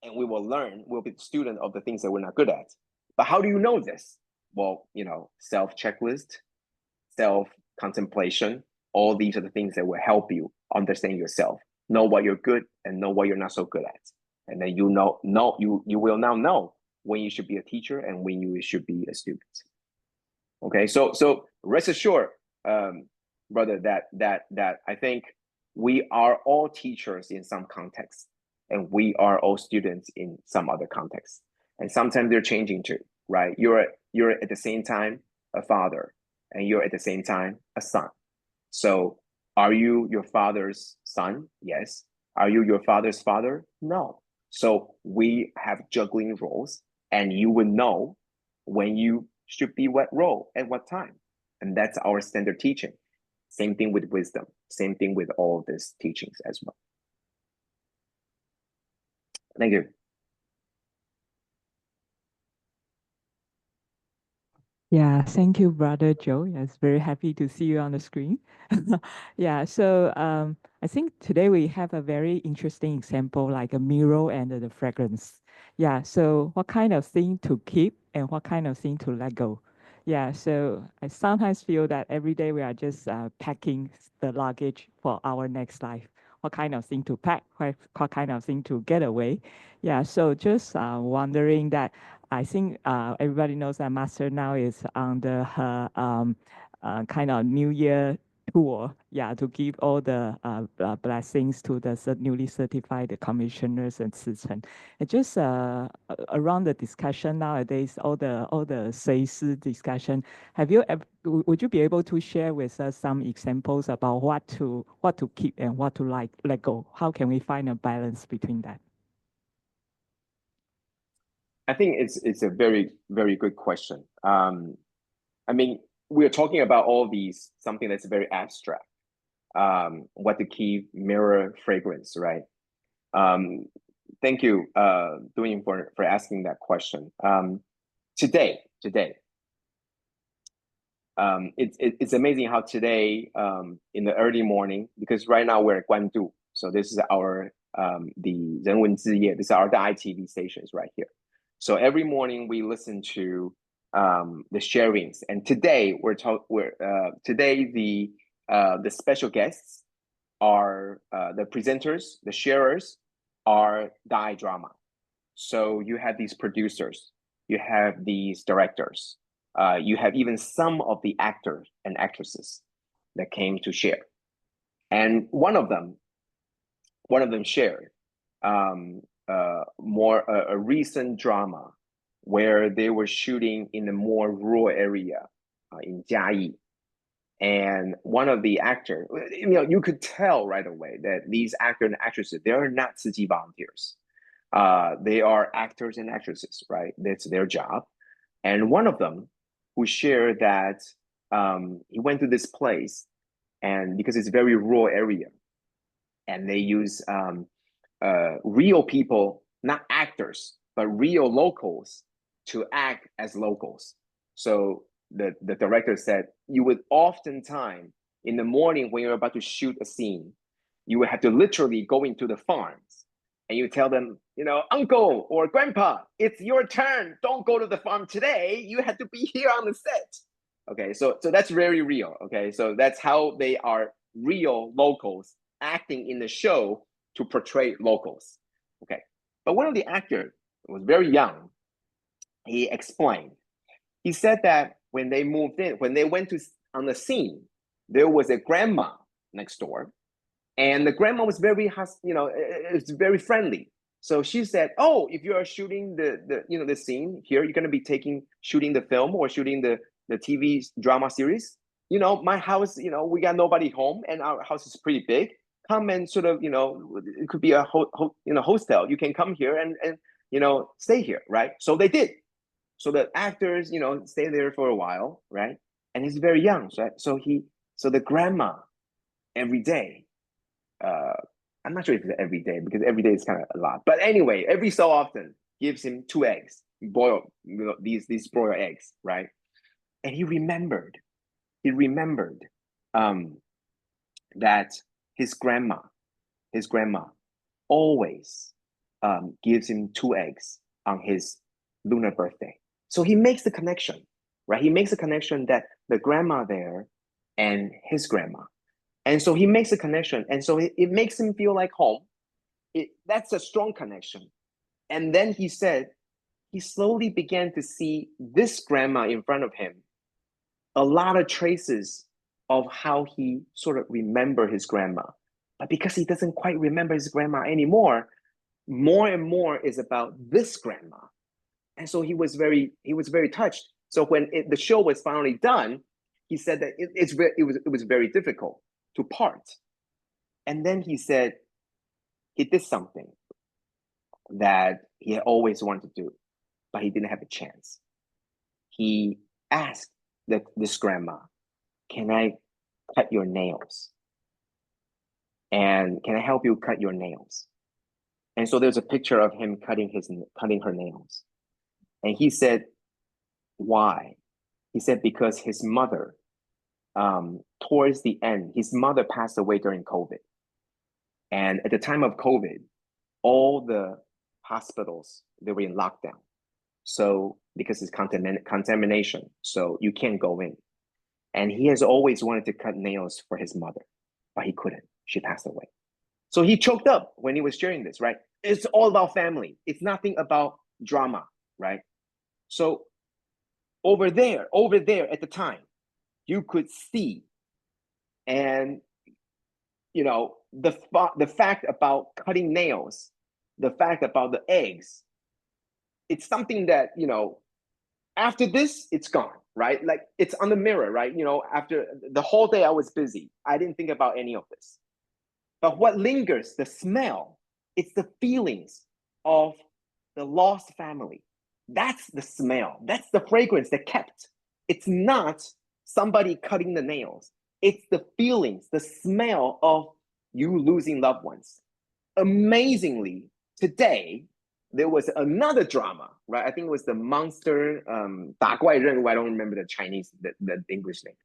and we will learn, we'll be the student of the things that we're not good at. But how do you know this? Well, self-checklist, self-contemplation, all these are the things that will help you understand yourself, know what you're good and know what you're not so good at. And then you will now know when you should be a teacher and when you should be a student. Okay, so rest assured, brother, that I think we are all teachers in some context, and we are all students in some other context. And sometimes they're changing too, right? You're at the same time a father, and you're at the same time a son. So are you your father's son? Yes. Are you your father's father? No. So we have juggling roles, and you would know when you should be what role at what time. And that's our standard teaching. Same thing with wisdom. Same thing with all these teachings as well. Thank you. Yeah, thank you, Brother Joe. Yes, very happy to see you on the screen. Yeah, so I think today we have a very interesting example, like a mirror and the fragrance. Yeah, so what kind of thing to keep and what kind of thing to let go? Yeah, so I sometimes feel that every day we are just packing the luggage for our next life. What kind of thing to pack, what kind of thing to get away. Yeah, so just wondering that I think everybody knows that Master now is under her kind of New Year tour, yeah, to give all the blessings to the newly certified commissioners and citizens. And just around the discussion nowadays, all the 随师 discussion, would you be able to share with us some examples about what to keep and what to let go? How can we find a balance between that? I think it's a very, very good question. I mean, we're talking about all these, something that's very abstract. What to keep, mirror, fragrance, right? Thank you, Doing, for asking that question. Today, it's amazing how today, in the early morning, because right now we're at Guandu, so this is our the 人文之夜, this is our ITV stations right here. So every morning we listen to the sharings, and today today the special guests are the presenters, the sharers are Dai Drama. So you have these producers, you have these directors, you have even some of the actors and actresses that came to share, and one of them shared a recent drama where they were shooting in a more rural area in Jiayi. And one of the actors, you could tell right away that these actors and actresses, they're not Tzu Chi volunteers. They are actors and actresses, right? That's their job. And one of them who shared that he went to this place, and because it's a very rural area, and they use real people, not actors, but real locals to act as locals. So the director said, you would oftentimes, in the morning when you're about to shoot a scene, you would have to literally go into the farms and you tell them, uncle or grandpa, it's your turn. Don't go to the farm today. You have to be here on the set. Okay, so that's very real. Okay, so that's how they are real locals acting in the show to portray locals. Okay, but one of the actors was very young. He explained. He said that when they moved in, when they went on the scene, there was a grandma next door, and the grandma was very, it's very friendly. So she said, "Oh, if you are shooting the scene here, you're going to be shooting the film or shooting the TV drama series. my house, we got nobody home and our house is pretty big. Come and sort of, it could be a hostel. You can come here and stay here, right? So they did. So the actors, stay there for a while, right? And he's very young, right? So the grandma every day, I'm not sure if it's every day because every day is kind of a lot. But anyway, every so often gives him 2 eggs, boiled, these broiled eggs, right? And he remembered that his grandma always gives him 2 eggs on his lunar birthday. So he makes the connection, right? He makes a connection that the grandma there and his grandma. And so he makes a connection. And so it makes him feel like home. That's a strong connection. And then he said, he slowly began to see this grandma in front of him, a lot of traces of how he sort of remembered his grandma. But because he doesn't quite remember his grandma anymore, more and more is about this grandma. And so he was very touched. So when the show was finally done, he said that it was very difficult to part. And then he said he did something that he had always wanted to do, but he didn't have a chance. He asked this grandma, "Can I cut your nails? And can I help you cut your nails?" And so there's a picture of him cutting her nails. And he said, why? He said, because his mother, towards the end, his mother passed away during COVID. And at the time of COVID, all the hospitals, they were in lockdown. So because it's contamination, so you can't go in. And he has always wanted to cut nails for his mother, but he couldn't. She passed away. So he choked up when he was sharing this, right? It's all about family. It's nothing about drama, right? So over there at the time, you could see, and the fact about cutting nails, the fact about the eggs, it's something that after this, it's gone, right? Like it's on the mirror, right? After the whole day I was busy, I didn't think about any of this. But what lingers, the smell, it's the feelings of the lost family. That's the smell. That's the fragrance that kept. It's not somebody cutting the nails. It's the feelings, the smell of you losing loved ones. Amazingly, today, there was another drama, right? I think it was the monster, 打怪任务, I don't remember the Chinese, the English name.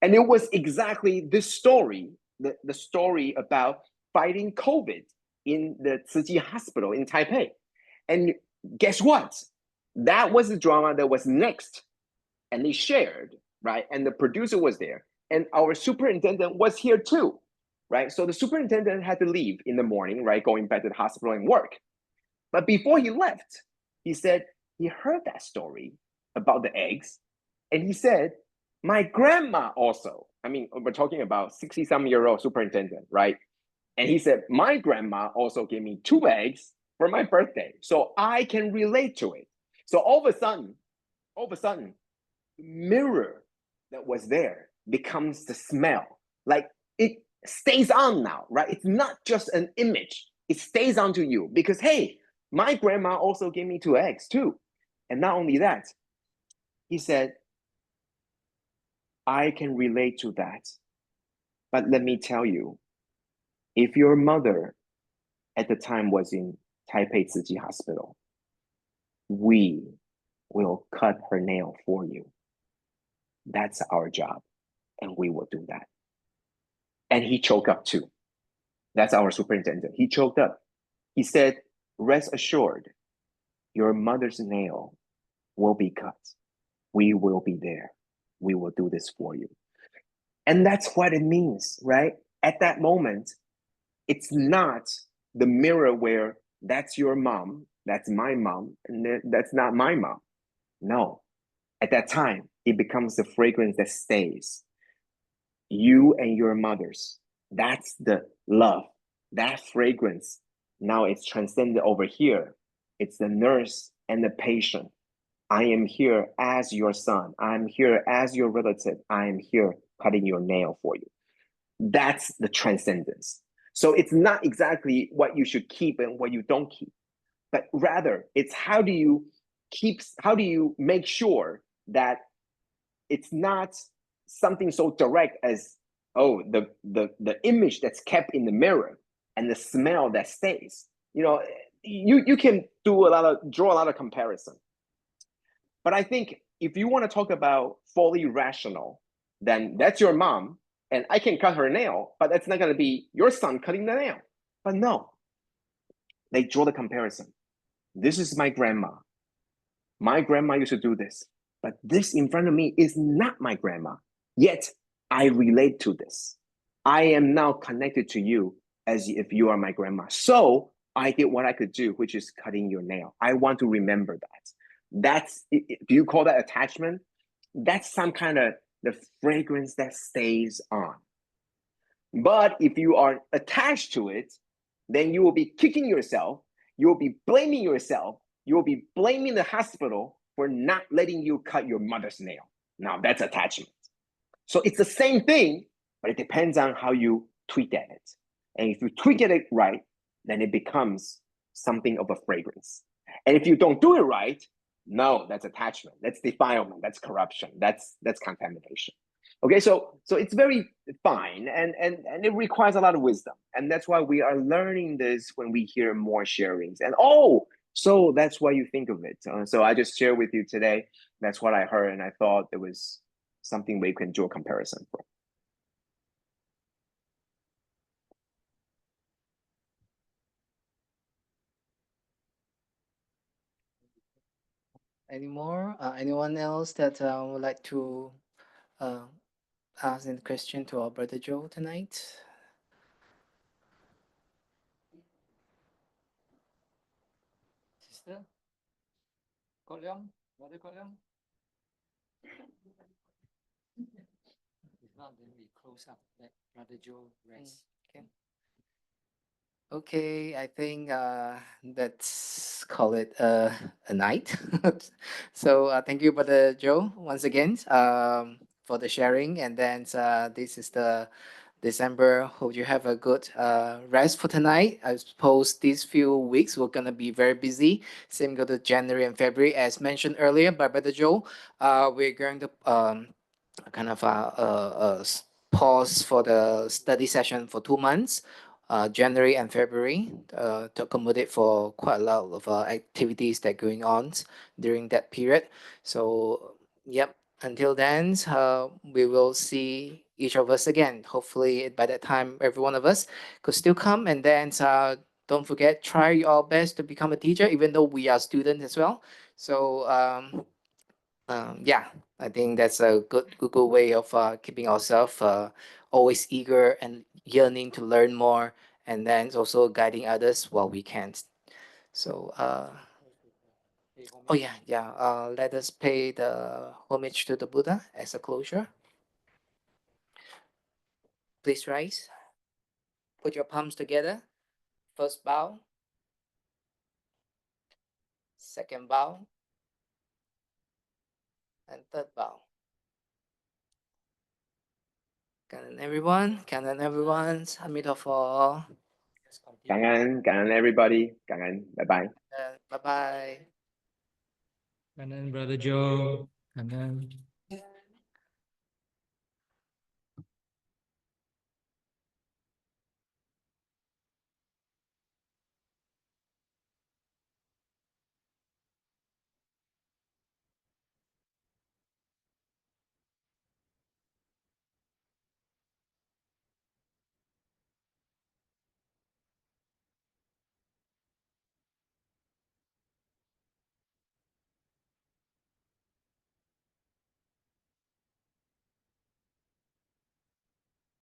And it was exactly this story, the story about fighting COVID in the Tzu Chi hospital in Taipei. And guess what? That was the drama that was next. And they shared, right? And the producer was there. And our superintendent was here too, right? So the superintendent had to leave in the morning, right? Going back to the hospital and work. But before he left, he said he heard that story about the eggs. And he said, my grandma also, I mean, we're talking about 60-some-year-old superintendent, right? And he said, my grandma also gave me 2 eggs for my birthday. So I can relate to it. So all of a sudden, the mirror that was there becomes the smell. Like it stays on now, right? It's not just an image. It stays onto you because, hey, my grandma also gave me 2 eggs too. And not only that, he said, I can relate to that. But let me tell you, if your mother at the time was in Taipei Tzu Chi Hospital, we will cut her nail for you. That's our job, and we will do that. And he choked up too. That's our superintendent. He choked up. He said, rest assured, your mother's nail will be cut. We will be there. We will do this for you. And that's what it means, right? At that moment, it's not the mirror where that's your mom, that's my mom, and that's not my mom. No. At that time, it becomes the fragrance that stays. You and your mothers, that's the love, that fragrance. Now it's transcended over here. It's the nurse and the patient. I am here as your son. I'm here as your relative. I am here cutting your nail for you. That's the transcendence. So it's not exactly what you should keep and what you don't keep, but rather it's how do you make sure that it's not something so direct as, oh, the image that's kept in the mirror and the smell that stays. You can draw a lot of comparison. But I think if you want to talk about fully rational, then that's your mom, and I can cut her nail, but that's not going to be your son cutting the nail. But no, they draw the comparison. This is my grandma. My grandma used to do this, but this in front of me is not my grandma. Yet I relate to this. I am now connected to you as if you are my grandma. So I did what I could do, which is cutting your nail. I want to remember that. Do you call that attachment? That's some kind of the fragrance that stays on. But if you are attached to it, then you will be kicking yourself. You will be blaming yourself. You will be blaming the hospital for not letting you cut your mother's nail. Now that's attachment. So it's the same thing, but it depends on how you tweak at it. And if you tweak at it right, then it becomes something of a fragrance. And if you don't do it right, no, that's attachment. That's defilement. That's corruption. That's contamination. Okay, so it's very fine, and it requires a lot of wisdom, and that's why we are learning this when we hear more sharings. And so that's why you think of it. So I just share with you today. That's what I heard, and I thought it was something we can draw a comparison from. Any more? Anyone else that would like to ask a question to our brother Joe tonight? Sister? Brother If not, then we close up. Let Brother Joe rest. Okay, I think let's call it a night. So thank you, Brother Joe, once again for the sharing. And then this is the December. Hope you have a good rest for tonight. I suppose these few weeks we're gonna be very busy. Same go to January and February, as mentioned earlier by Brother Joe. We're going to kind of pause for the study session for 2 months, January and February, to accommodate for quite a lot of activities that are going on during that period. So, yep. Until then, we will see each of us again. Hopefully, by that time, every one of us could still come. And then, don't forget, try your best to become a teacher, even though we are students as well. So, yeah, I think that's a good way of keeping ourselves always eager and yearning to learn more, and then also guiding others while we can. So, oh yeah, let us pay the homage to the Buddha as a closure. Please rise. Put your palms together. First bow. Second bow. And third bow. Kangen everyone. Kangen everyone. Amitabha. Kangen everybody. Kangen. Bye-bye. Bye-bye. And then Brother Joe. And then